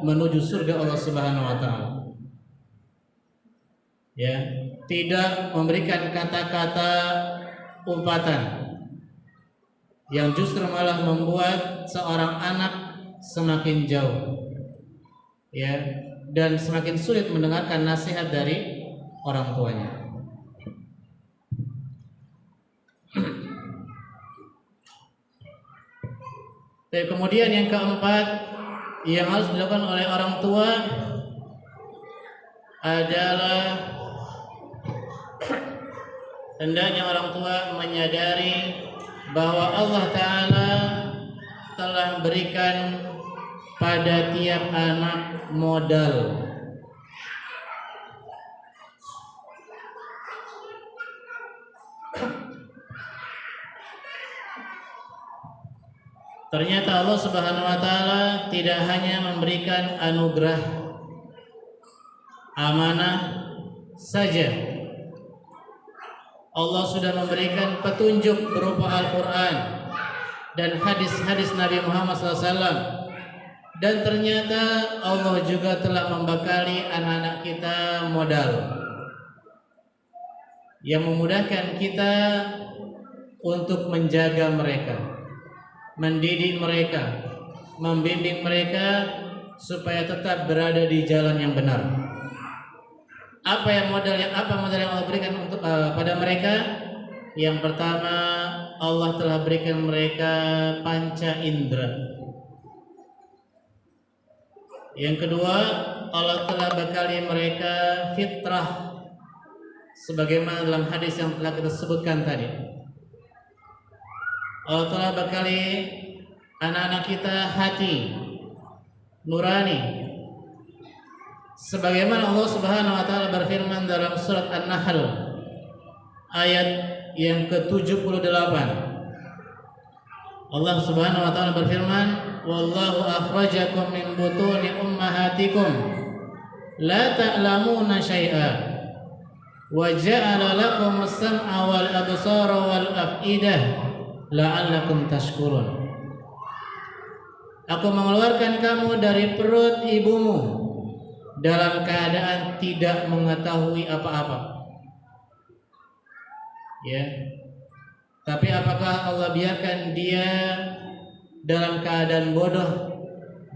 menuju surga Allah Subhanahu wa taala. Ya, tidak memberikan kata-kata umpatan yang justru malah membuat seorang anak semakin jauh. Ya, dan semakin sulit mendengarkan nasihat dari orang tuanya. Dan kemudian yang keempat yang harus dilakukan oleh orang tua adalah hendaknya orang tua menyadari bahwa Allah Ta'ala telah berikan pada tiap anak modal. Ternyata Allah Subhanahu wa taala tidak hanya memberikan anugerah amanah saja. Allah sudah memberikan petunjuk berupa Al-Qur'an dan hadis-hadis Nabi Muhammad SAW. Dan ternyata Allah juga telah membekali anak-anak kita modal yang memudahkan kita untuk menjaga mereka, mendidik mereka, membimbing mereka supaya tetap berada di jalan yang benar. Apa modal yang Allah berikan untuk pada mereka? Yang pertama, Allah telah berikan mereka panca indera. Yang kedua, Allah telah bekali mereka fitrah sebagaimana dalam hadis yang telah kita sebutkan tadi. Allah telah bekali anak-anak kita hati nurani sebagaimana Allah Subhanahu wa taala berfirman dalam surat An-Nahl ayat yang ke-78. Allah Subhanahu wa taala berfirman, "Wallahu akhrajakum min butuni ummahatikum la ta'lamuna syai'a wa ja'ala lakum as-sam'a wal absara wal af'idah la'allakum tashkurun." Aku mengeluarkan kamu dari perut ibumu dalam keadaan tidak mengetahui apa-apa. Ya. Tapi apakah Allah biarkan dia dalam keadaan bodoh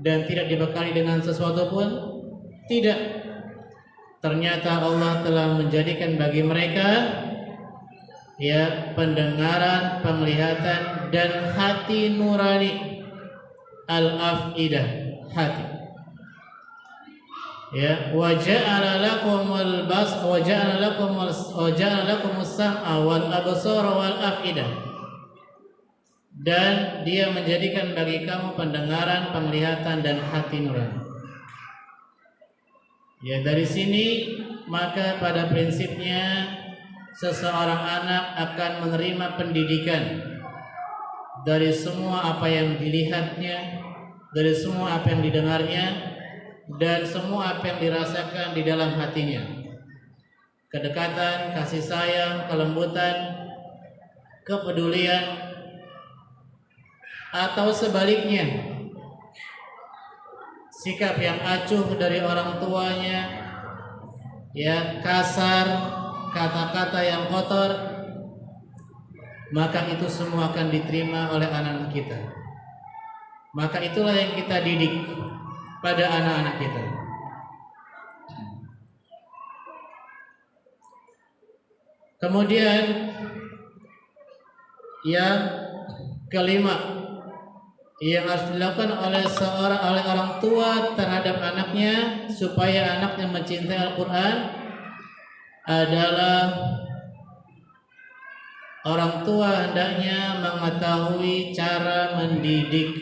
dan tidak dibekali dengan sesuatu pun? Tidak. Ternyata Allah telah menjadikan bagi mereka ya, pendengaran, penglihatan, dan hati nurani. Al-afidah, hati. Ya, wa ja'ala lakumul sam'a wal absara wal afidah. Dan Dia menjadikan bagi kamu pendengaran, penglihatan, dan hati nurani. Ya, dari sini maka pada prinsipnya seseorang anak akan menerima pendidikan dari semua apa yang dilihatnya, dari semua apa yang didengarnya, dan semua apa yang dirasakan di dalam hatinya. Kedekatan, kasih sayang, kelembutan, kepedulian, atau sebaliknya, sikap yang acuh dari orang tuanya, ya, kasar, kata-kata yang kotor, maka itu semua akan diterima oleh anak-anak kita. Maka itulah yang kita didik pada anak-anak kita. Kemudian yang kelima yang harus dilakukan oleh orang tua terhadap anaknya supaya anaknya mencintai Al-Quran adalah orang tua hendaknya mengetahui cara mendidik.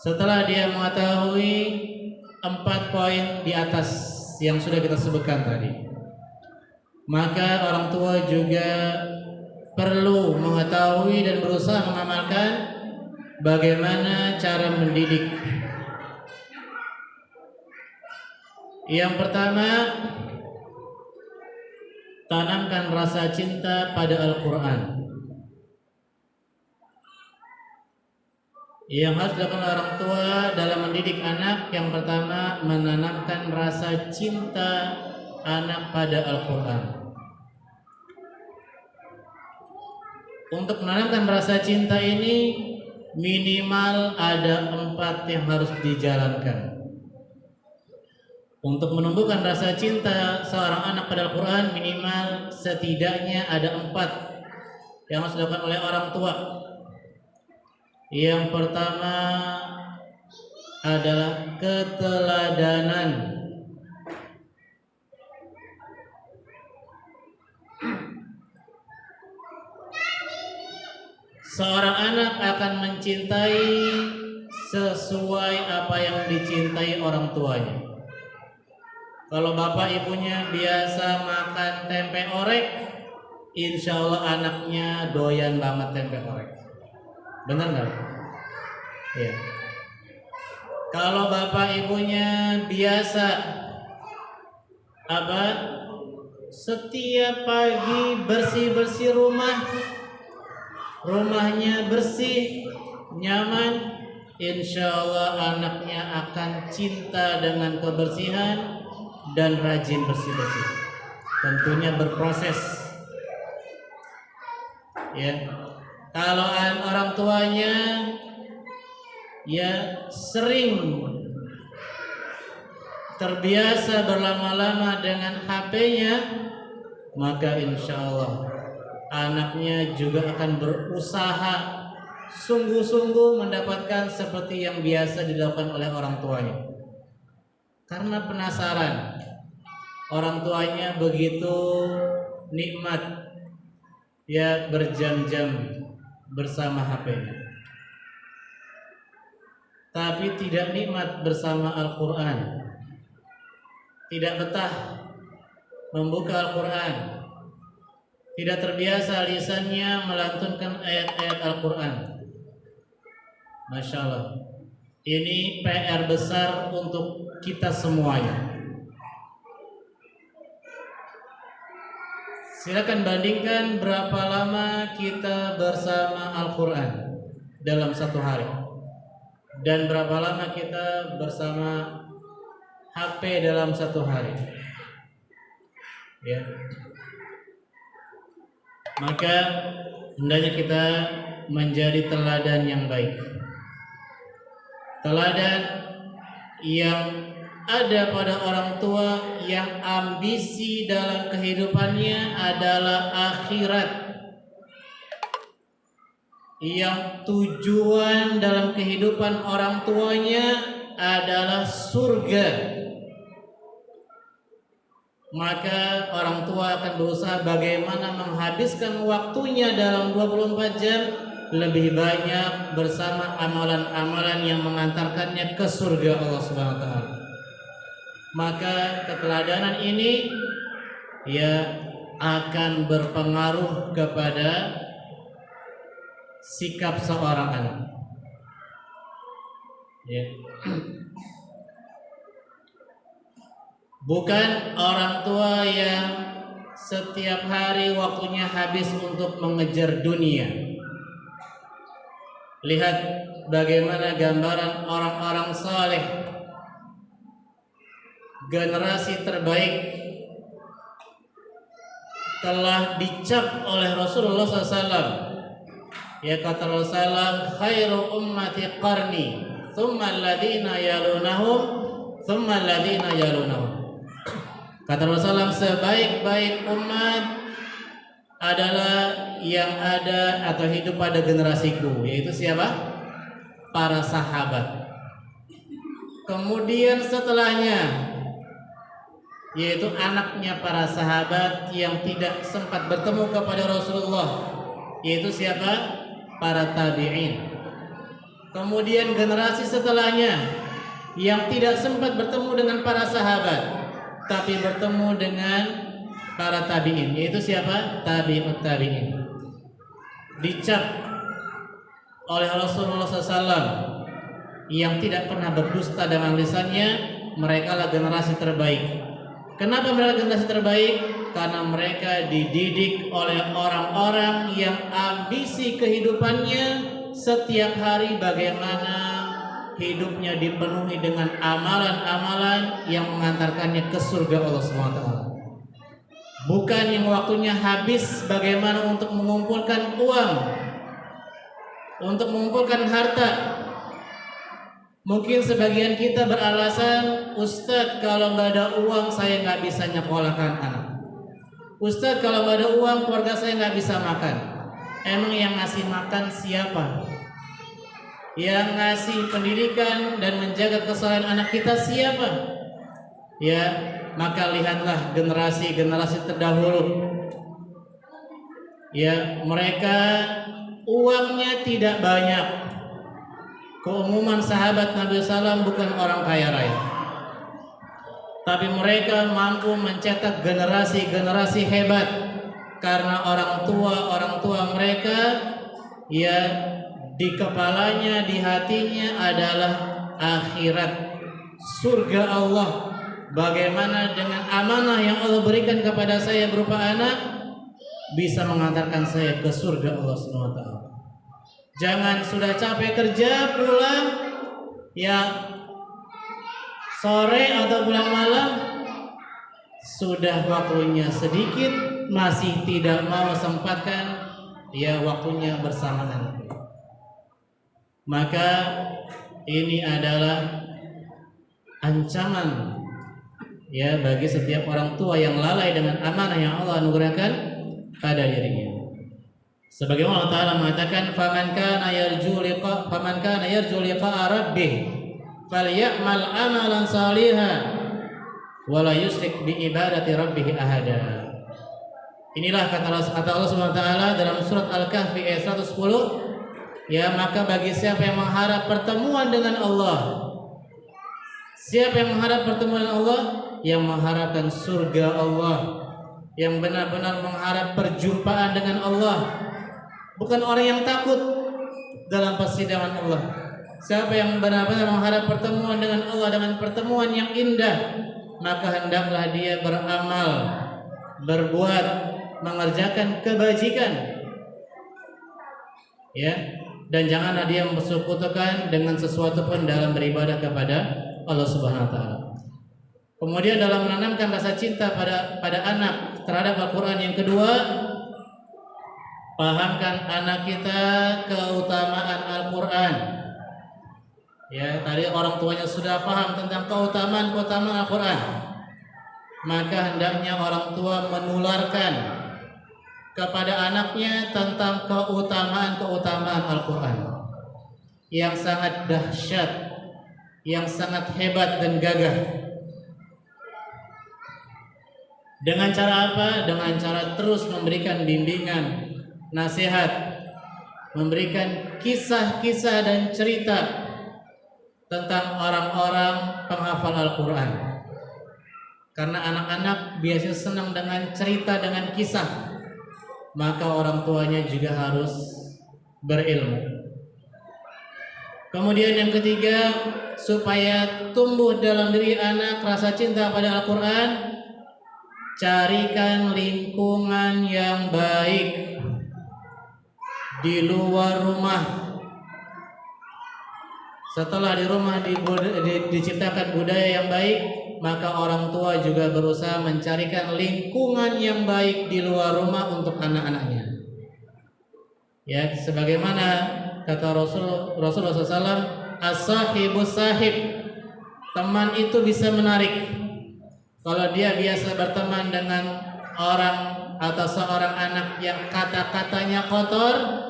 Setelah dia mengetahui 4 poin di atas yang sudah kita sebutkan tadi, maka orang tua juga perlu mengetahui dan berusaha mengamalkan bagaimana cara mendidik. Yang pertama, tanamkan rasa cinta pada Al-Quran. Yang harus dilakukan orang tua dalam mendidik anak, yang pertama menanamkan rasa cinta anak pada Al-Quran. Untuk menanamkan rasa cinta ini minimal ada 4 yang harus dijalankan. Untuk menumbuhkan rasa cinta seorang anak pada Al-Quran minimal setidaknya ada 4 yang harus dilakukan oleh orang tua. Yang pertama adalah keteladanan. Seorang anak akan mencintai sesuai apa yang dicintai orang tuanya. Kalau bapak ibunya biasa makan tempe orek, insya Allah anaknya doyan banget tempe orek. Benar nggak? Ya. Kalau bapak ibunya biasa setiap pagi bersih-bersih rumahnya bersih, nyaman, insya Allah anaknya akan cinta dengan kebersihan dan rajin bersih-bersih. Tentunya berproses. Ya. Kalau orang tuanya ya sering terbiasa berlama-lama dengan HP-nya, maka insya Allah anaknya juga akan berusaha sungguh-sungguh mendapatkan seperti yang biasa dilakukan oleh orang tuanya. Karena penasaran, orang tuanya begitu nikmat ya berjam-jam bersama HP-nya, tapi tidak nikmat bersama Al-Quran, tidak betah membuka Al-Quran, tidak terbiasa lisannya melantunkan ayat-ayat Al-Quran. Masya Allah, ini PR besar untuk kita semuanya. Silakan bandingkan berapa lama kita bersama Al-Quran dalam satu hari, dan berapa lama kita bersama HP dalam satu hari. Ya. Maka hendaknya kita menjadi teladan yang baik, teladan yang ada pada orang tua yang ambisi dalam kehidupannya adalah akhirat, yang tujuan dalam kehidupan orang tuanya adalah surga, maka orang tua akan berusaha bagaimana menghabiskan waktunya dalam 24 jam lebih banyak bersama amalan-amalan yang mengantarkannya ke surga Allah Subhanahu wa taala. Maka keteladanan ini akan berpengaruh kepada sikap seorang anak. Bukan orang tua yang setiap hari waktunya habis untuk mengejar dunia. Lihat bagaimana gambaran orang-orang saleh, generasi terbaik telah dicap oleh Rasulullah SAW. Ya, kata Rasulullah, khairu ummati qarni, thumma alladhina yalunahum, thumma alladhina yalunahum. Kata Rasulullah, sebaik-baik umat adalah yang ada atau hidup pada generasiku, yaitu siapa? Para sahabat. Kemudian setelahnya, yaitu anaknya para sahabat yang tidak sempat bertemu kepada Rasulullah, yaitu siapa? Para tabi'in. Kemudian generasi setelahnya yang tidak sempat bertemu dengan para sahabat tapi bertemu dengan para tabi'in, yaitu siapa? Tabi'ut tabi'in. Dicap oleh Rasulullah SAW yang tidak pernah berdusta dengan lisannya, mereka lah generasi terbaik. Kenapa mereka generasi terbaik? Karena mereka dididik oleh orang-orang yang ambisi kehidupannya setiap hari bagaimana hidupnya dipenuhi dengan amalan-amalan yang mengantarkannya ke surga Allah SWT. Bukan yang waktunya habis bagaimana untuk mengumpulkan uang, untuk mengumpulkan harta. Mungkin sebagian kita beralasan, Ustadz kalau nggak ada uang saya nggak bisa nyekolahkan anak. Ustadz kalau nggak ada uang keluarga saya nggak bisa makan. Emang yang ngasih makan siapa? Yang ngasih pendidikan dan menjaga kesalahan anak kita siapa? Ya, maka lihatlah generasi-generasi terdahulu. Ya, mereka uangnya tidak banyak. Keumuman sahabat Nabi SAW bukan orang kaya raya, tapi mereka mampu mencetak generasi-generasi hebat karena orang tua mereka di kepalanya, di hatinya adalah akhirat, surga Allah. Bagaimana dengan amanah yang Allah berikan kepada saya berupa anak bisa mengantarkan saya ke surga Allah SWT. Jangan sudah capek kerja pulang sore atau pulang malam sudah waktunya sedikit masih tidak mau sempatkan waktunya bersama anak. Maka ini adalah ancaman bagi setiap orang tua yang lalai dengan amanah yang Allah anugerahkan pada dirinya. Sebagaimana Allah Ta'ala mengatakan, faman kana yarju liqa'a rabbih falyamal amalan salihan wa la yusyrik bi ibadati rabbih ahada. Inilah kata Allah Subhanahu wa taala dalam surat Al-Kahfi ayat 110, maka bagi siapa yang mengharap pertemuan dengan Allah, siapa yang mengharap pertemuan dengan Allah, yang mengharapkan surga Allah, yang benar-benar mengharap perjumpaan dengan Allah, bukan orang yang takut dalam persidangan Allah. Siapa yang benar-benar mengharap pertemuan dengan Allah dengan pertemuan yang indah, maka hendaklah dia beramal, berbuat, mengerjakan kebajikan, dan janganlah dia mempersekutukan dengan sesuatu pun dalam beribadah kepada Allah Subhanahu wa taala. Kemudian dalam menanamkan rasa cinta pada anak terhadap Al-Qur'an, yang kedua, pahamkan anak kita keutamaan Al-Qur'an. Ya, tadi orang tuanya sudah paham tentang keutamaan Al-Quran, maka hendaknya orang tua menularkan kepada anaknya tentang keutamaan Al-Quran yang sangat dahsyat, yang sangat hebat dan gagah. Dengan cara apa? Dengan cara terus memberikan bimbingan, nasihat, memberikan kisah-kisah dan cerita tentang orang-orang penghafal Al-Quran. Karena anak-anak biasanya senang dengan cerita, dengan kisah, maka orang tuanya juga harus berilmu. Kemudian yang ketiga, supaya tumbuh dalam diri anak rasa cinta pada Al-Quran, carikan lingkungan yang baik di luar rumah. Setelah di rumah diciptakan budaya yang baik, maka orang tua juga berusaha mencarikan lingkungan yang baik di luar rumah untuk anak-anaknya. Ya, sebagaimana kata Rasulullah SAW, as-sahibus sahib, teman itu bisa menarik. Kalau dia biasa berteman dengan orang atau seorang anak yang kata-katanya kotor,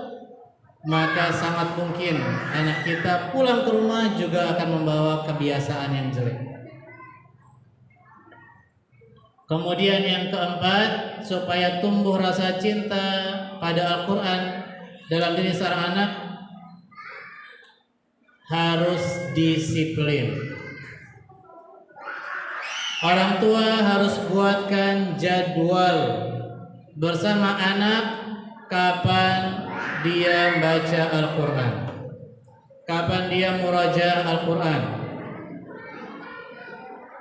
maka sangat mungkin anak kita pulang ke rumah juga akan membawa kebiasaan yang jelek. Kemudian yang keempat, supaya tumbuh rasa cinta pada Al-Quran dalam diri seorang anak, harus disiplin. Orang tua harus buatkan jadwal bersama anak kapan dia baca Al-Quran, kapan dia murajaah Al-Quran.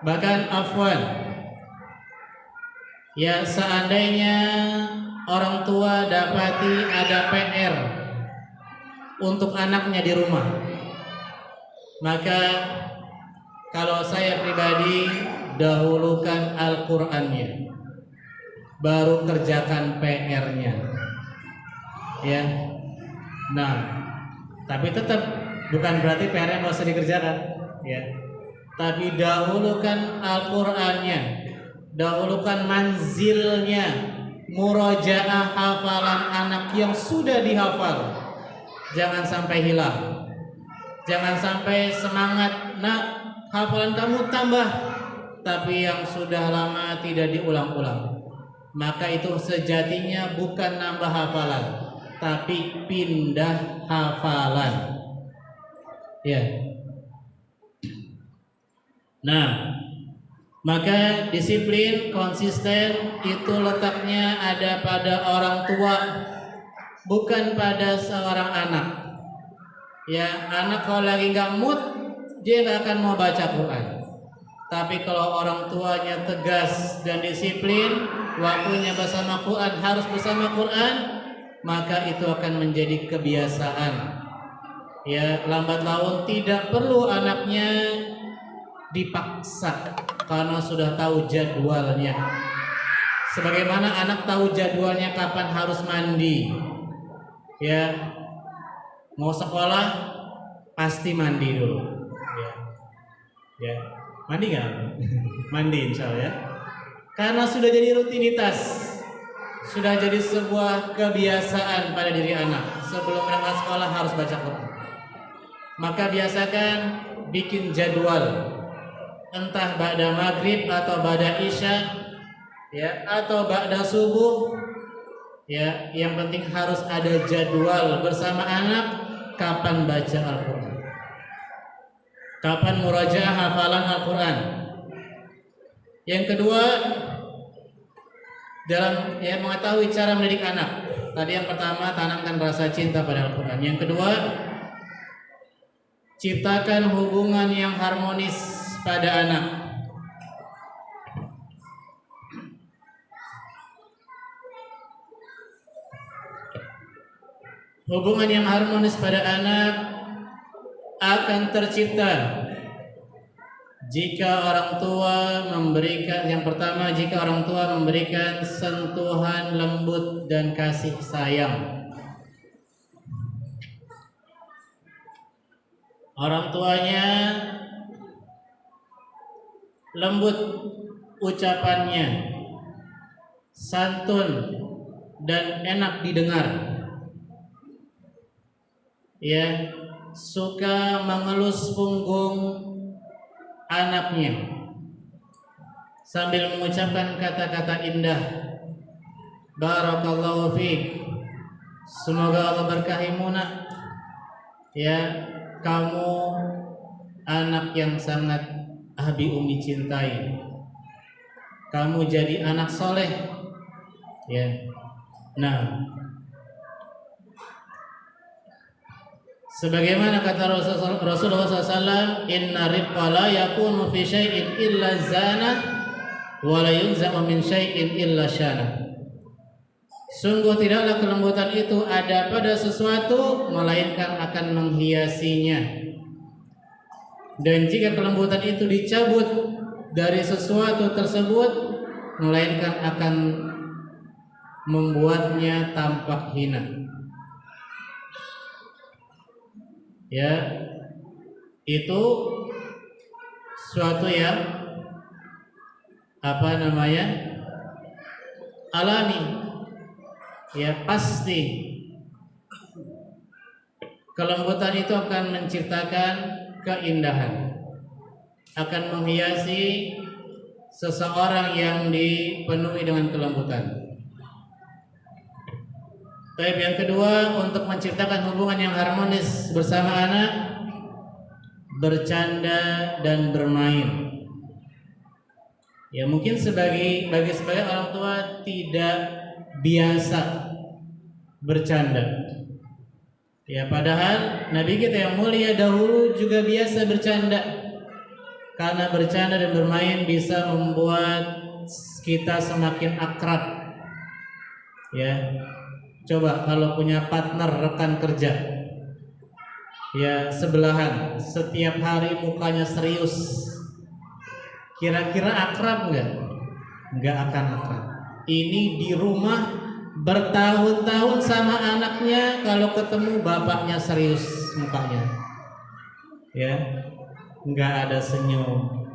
Bahkan afwan, ya seandainya orang tua dapati ada PR untuk anaknya di rumah, maka kalau saya pribadi dahulukan Al-Qurannya, baru kerjakan PR-nya. Ya, nah, tapi tetap bukan berarti PR-nya nggak usah dikerjakan, ya. Tapi dahulukan Al-Qurannya, dahulukan manzilnya, murojaah hafalan anak yang sudah dihafal. Jangan sampai hilang, jangan sampai semangat, nak, hafalan kamu tambah, tapi yang sudah lama tidak diulang-ulang. Maka itu sejatinya bukan nambah hafalan, tapi pindah hafalan. Ya. Nah, maka disiplin, konsisten itu letaknya ada pada orang tua, bukan pada seorang anak. Ya, anak kalau lagi nggak mood, dia nggak akan mau baca Quran. Tapi kalau orang tuanya tegas dan disiplin, waktunya bersama Quran, harus bersama Quran, maka itu akan menjadi kebiasaan. Ya, lambat laun tidak perlu anaknya dipaksa karena sudah tahu jadwalnya. Sebagaimana anak tahu jadwalnya kapan harus mandi. Ya, mau sekolah pasti mandi dulu. Ya, mandi nggak? Mandi insya Allah ya. Karena sudah jadi rutinitas, sudah jadi sebuah kebiasaan pada diri anak. Sebelum berangkat sekolah harus baca Quran. Maka biasakan bikin jadwal, entah ba'da maghrib atau ba'da isya, ya, atau ba'da subuh. Ya, yang penting harus ada jadwal bersama anak kapan baca Al-Quran, kapan murajaah hafalan Al-Quran. Yang kedua, dalam mengetahui cara mendidik anak. Tadi yang pertama, tanamkan rasa cinta pada Al-Quran. Yang kedua, ciptakan hubungan yang harmonis pada anak. Hubungan yang harmonis pada anak akan tercipta jika orang tua memberikan, yang pertama, jika orang tua memberikan sentuhan lembut dan kasih sayang. orang tuanya lembut ucapannya, santun dan enak didengar, ya, suka mengelus punggung anaknya sambil mengucapkan kata-kata indah, barakallahu fiik, semoga Allah berkahimu nak, ya, kamu anak yang sangat Abi Umi cintai, kamu jadi anak soleh, ya. Nah, sebagaimana kata Rasulullah SAW, inna rifqa la yakunu fi syai'in illa zana wa la yunza'u min syai'in illa syana. Sungguh tidaklah kelembutan itu ada pada sesuatu melainkan akan menghiasinya. Dan jika kelembutan itu dicabut dari sesuatu tersebut, melainkan akan membuatnya tampak hina. Ya, itu suatu yang alami, ya, pasti. Kelembutan itu akan menciptakan keindahan, akan menghiasi seseorang yang dipenuhi dengan kelembutan. Baik, yang kedua, untuk menciptakan hubungan yang harmonis bersama anak, bercanda dan bermain. Ya, mungkin bagi sebagian orang tua tidak biasa bercanda. Ya, padahal Nabi kita yang mulia dahulu juga biasa bercanda. Karena bercanda dan bermain bisa membuat kita semakin akrab. Ya. Coba kalau punya partner rekan kerja, ya, sebelahan, setiap hari mukanya serius, kira-kira akrab nggak? Nggak akan akrab. Ini di rumah bertahun-tahun sama anaknya, kalau ketemu bapaknya serius mukanya, ya, nggak ada senyum.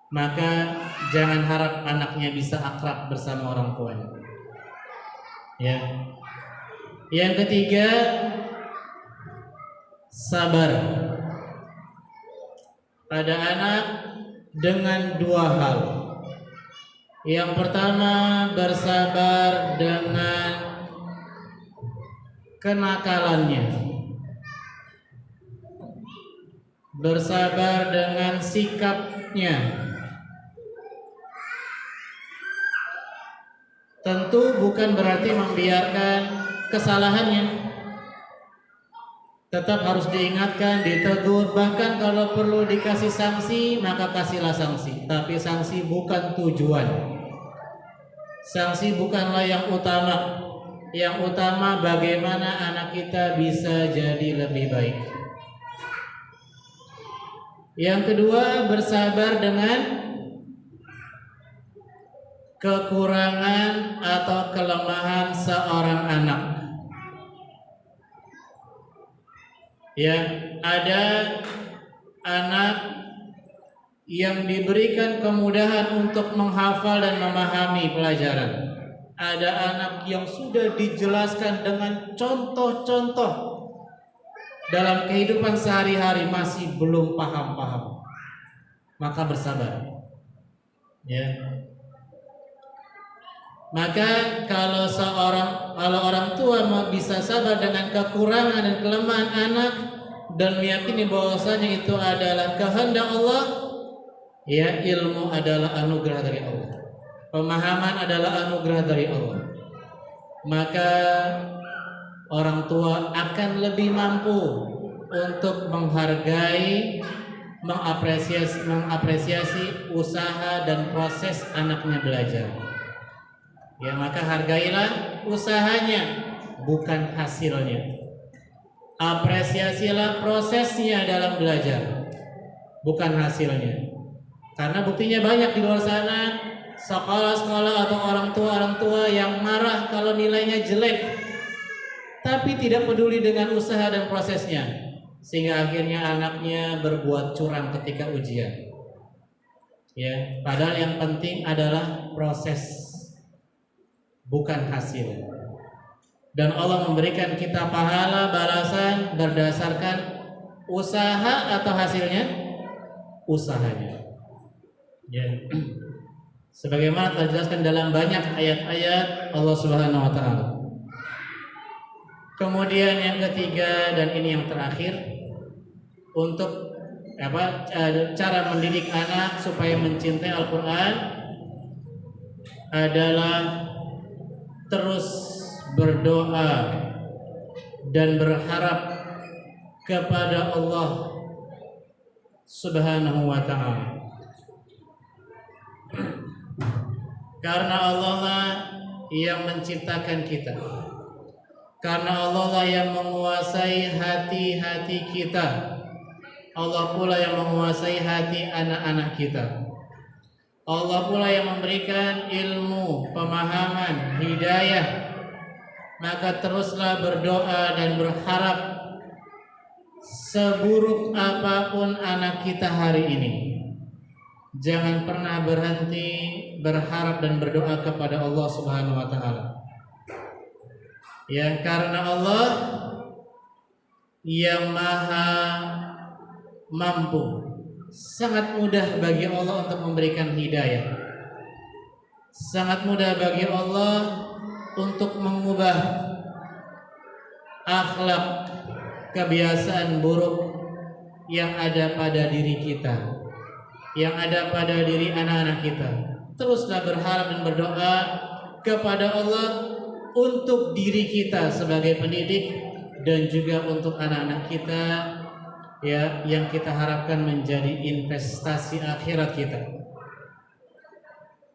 Maka jangan harap anaknya bisa akrab bersama orang tuanya. Ya. Yang ketiga, sabar pada anak dengan dua hal. Yang pertama, bersabar dengan kenakalannya, bersabar dengan sikapnya. Tentu bukan berarti membiarkan kesalahannya. Tetap harus diingatkan, ditegur, bahkan kalau perlu dikasih sanksi, maka kasihlah sanksi. Tapi sanksi bukan tujuan. Sanksi bukanlah yang utama. Yang utama bagaimana anak kita bisa jadi lebih baik. Yang kedua, bersabar dengan kekurangan atau kelemahan seorang anak. Ya, ada anak yang diberikan kemudahan untuk menghafal dan memahami pelajaran. Ada anak yang sudah dijelaskan dengan contoh-contoh dalam kehidupan sehari-hari masih belum paham-paham. Maka bersabar. Ya. Maka kalau orang tua mau bisa sabar dengan kekurangan dan kelemahan anak dan meyakini bahwasanya itu adalah kehendak Allah, ya, ilmu adalah anugerah dari Allah, pemahaman adalah anugerah dari Allah, maka orang tua akan lebih mampu untuk menghargai, mengapresiasi usaha dan proses anaknya belajar. Ya, maka hargailah usahanya, bukan hasilnya. Apresiasilah prosesnya dalam belajar, bukan hasilnya. Karena buktinya banyak di luar sana, sekolah-sekolah atau orang tua yang marah kalau nilainya jelek, tapi tidak peduli dengan usaha dan prosesnya. sehingga akhirnya anaknya berbuat curang ketika ujian. Ya, padahal yang penting adalah proses, bukan hasil. Dan Allah memberikan kita pahala balasan berdasarkan usaha atau hasilnya? Usahanya. Ya. Sebagaimana telah dijelaskan dalam banyak ayat-ayat Allah Subhanahu wa taala. Kemudian yang ketiga dan ini yang terakhir, untuk cara mendidik anak supaya mencintai Al-Qur'an adalah terus berdoa dan berharap kepada Allah Subhanahu wa taala. Karena Allah lah yang menciptakan kita. Karena Allah lah yang menguasai hati-hati kita. Allah pula yang menguasai hati anak-anak kita. Allah pula yang memberikan ilmu, pemahaman, hidayah. Maka teruslah berdoa dan berharap, seburuk apapun anak kita hari ini, jangan pernah berhenti berharap dan berdoa kepada Allah Subhanahu wa taala. Ya, karena Allah yang Maha Mampu, sangat mudah bagi Allah untuk memberikan hidayah. Sangat mudah bagi Allah untuk mengubah akhlak kebiasaan buruk yang ada pada diri kita, yang ada pada diri anak-anak kita. Teruslah berharap dan berdoa kepada Allah untuk diri kita sebagai pendidik dan juga untuk anak-anak kita, ya, yang kita harapkan menjadi investasi akhirat kita.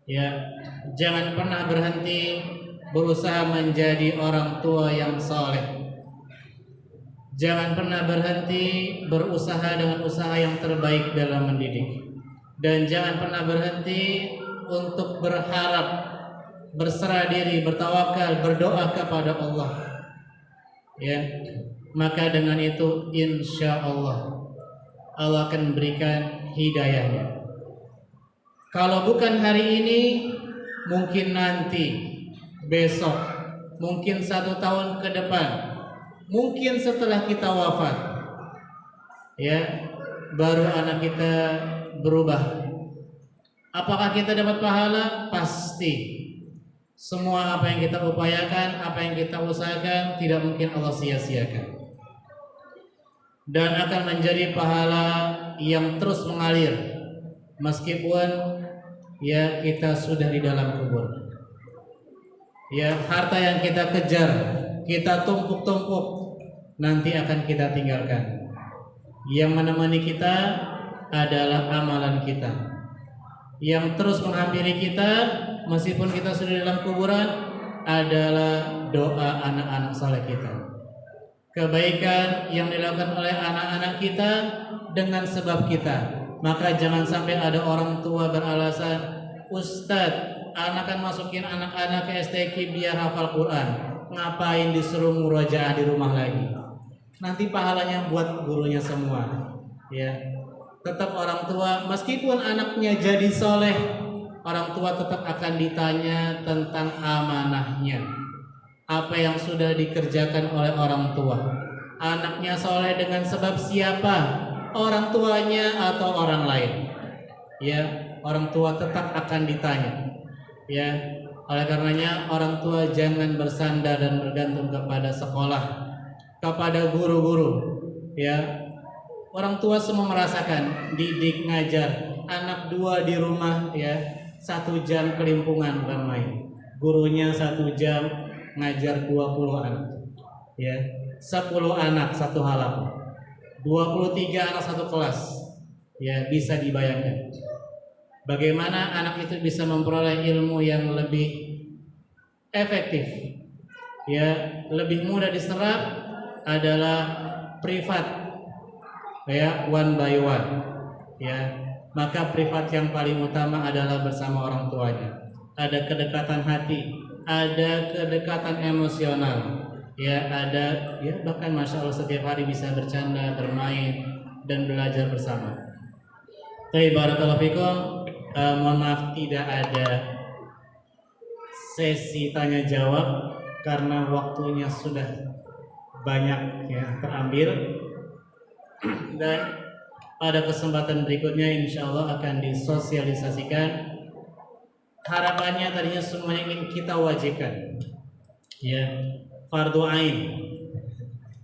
Ya, jangan pernah berhenti berusaha menjadi orang tua yang saleh. Jangan pernah berhenti berusaha dengan usaha yang terbaik dalam mendidik. Dan jangan pernah berhenti untuk berharap, berserah diri, bertawakal, berdoa kepada Allah. Ya, maka dengan itu insya Allah Allah akan berikan hidayahnya. Kalau bukan hari ini, mungkin nanti, besok, mungkin 1 tahun ke depan, mungkin setelah kita wafat, ya, baru anak kita berubah. Apakah kita dapat pahala? Pasti. Semua apa yang kita upayakan, apa yang kita usahakan, tidak mungkin Allah sia-siakan. Dan akan menjadi pahala yang terus mengalir meskipun ya kita sudah di dalam kubur. Ya, harta yang kita kejar, kita tumpuk-tumpuk, nanti akan kita tinggalkan. Yang menemani kita adalah amalan kita. Yang terus menghampiri kita meskipun kita sudah dalam kuburan adalah doa anak-anak saleh kita. Kebaikan yang dilakukan oleh anak-anak kita dengan sebab kita. Maka jangan sampai ada orang tua beralasan, Ustadz, anak kan masukin anak-anak ke STQ biar hafal Quran, ngapain disuruh murojaah di rumah lagi? Nanti pahalanya buat gurunya semua. Ya, tetap orang tua meskipun anaknya jadi soleh, orang tua tetap akan ditanya tentang amanahnya, apa yang sudah dikerjakan oleh orang tua. Anaknya soleh dengan sebab siapa? Orang tuanya atau orang lain? Ya, orang tua tetap akan ditanya. Ya, oleh karenanya orang tua jangan bersandar dan bergantung kepada sekolah, kepada guru-guru. Ya, orang tua semua merasakan didik ngajar anak 2 di rumah, ya, 1 jam kelimpungan bukan main. Gurunya 1 jam ngajar 20 anak, ya, 10 anak 1 halaman, 23 anak 1 kelas, ya, bisa dibayangkan bagaimana anak itu bisa memperoleh ilmu yang lebih efektif, ya, lebih mudah diserap adalah privat, ya, one by one, ya. Maka privat yang paling utama adalah bersama orang tuanya. Ada kedekatan hati, ada kedekatan emosional, Ya ada, ya bahkan masya Allah setiap hari bisa bercanda, bermain, dan belajar bersama. Tapi barakallahu fikum, mohon maaf tidak ada sesi tanya jawab karena waktunya sudah banyak ya terambil, dan pada kesempatan berikutnya insya Allah akan disosialisasikan. Harapannya tadinya semuanya ingin kita wajibkan, ya fardu ain.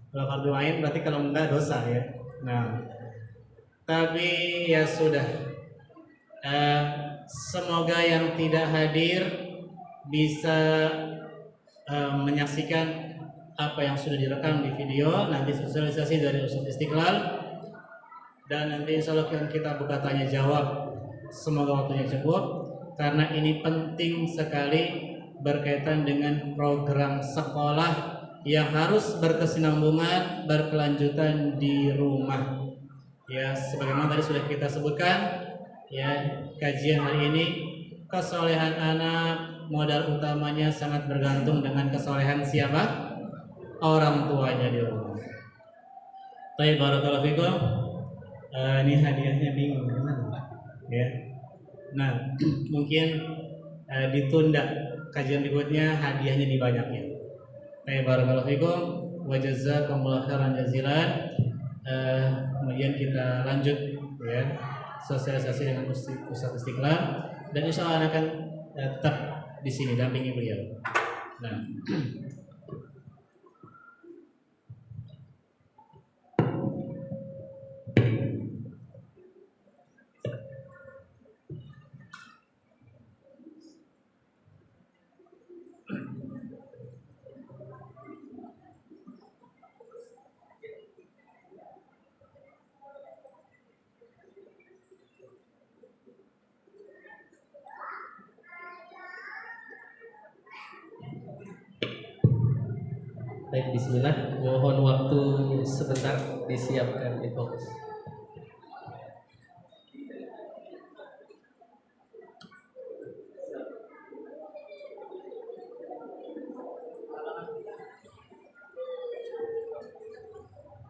Kalau fardu ain berarti kalau enggak dosa ya. Nah, tapi ya sudah. Eh, Semoga yang tidak hadir bisa menyaksikan apa yang sudah direkam di video, nanti sosialisasi dari Ustadz Istiqlal, dan nanti insya Allah kita buka tanya jawab. Semoga waktunya cukup karena ini penting sekali berkaitan dengan program sekolah yang harus berkesinambungan, berkelanjutan di rumah. Ya, sebagaimana tadi sudah kita sebutkan, ya kajian hari ini, kesolehan anak modal utamanya sangat bergantung dengan kesolehan siapa? Orang tuanya di rumah. Baik, barakallahu fikum. Ini hadiahnya bingung gimana? Ya. Nah, mungkin ditunda kajian berikutnya, hadiahnya dibanyakin. Baik, barakallahu fikum wa jazakumullahu khairan jazilan. Kemudian kita lanjut ya sosialisasi dengan Ustadz Istiqlal, dan insya Allah akan tetap di sini dampingi beliau. Nah, Baik, bismillah. Mohon waktu sebentar disiapkan di fokus.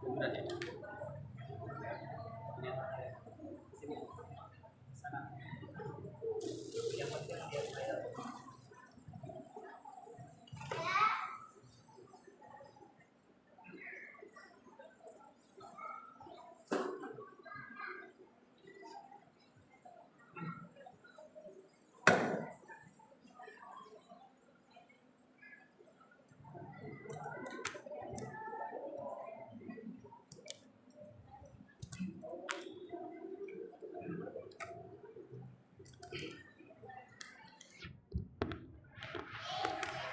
Berarti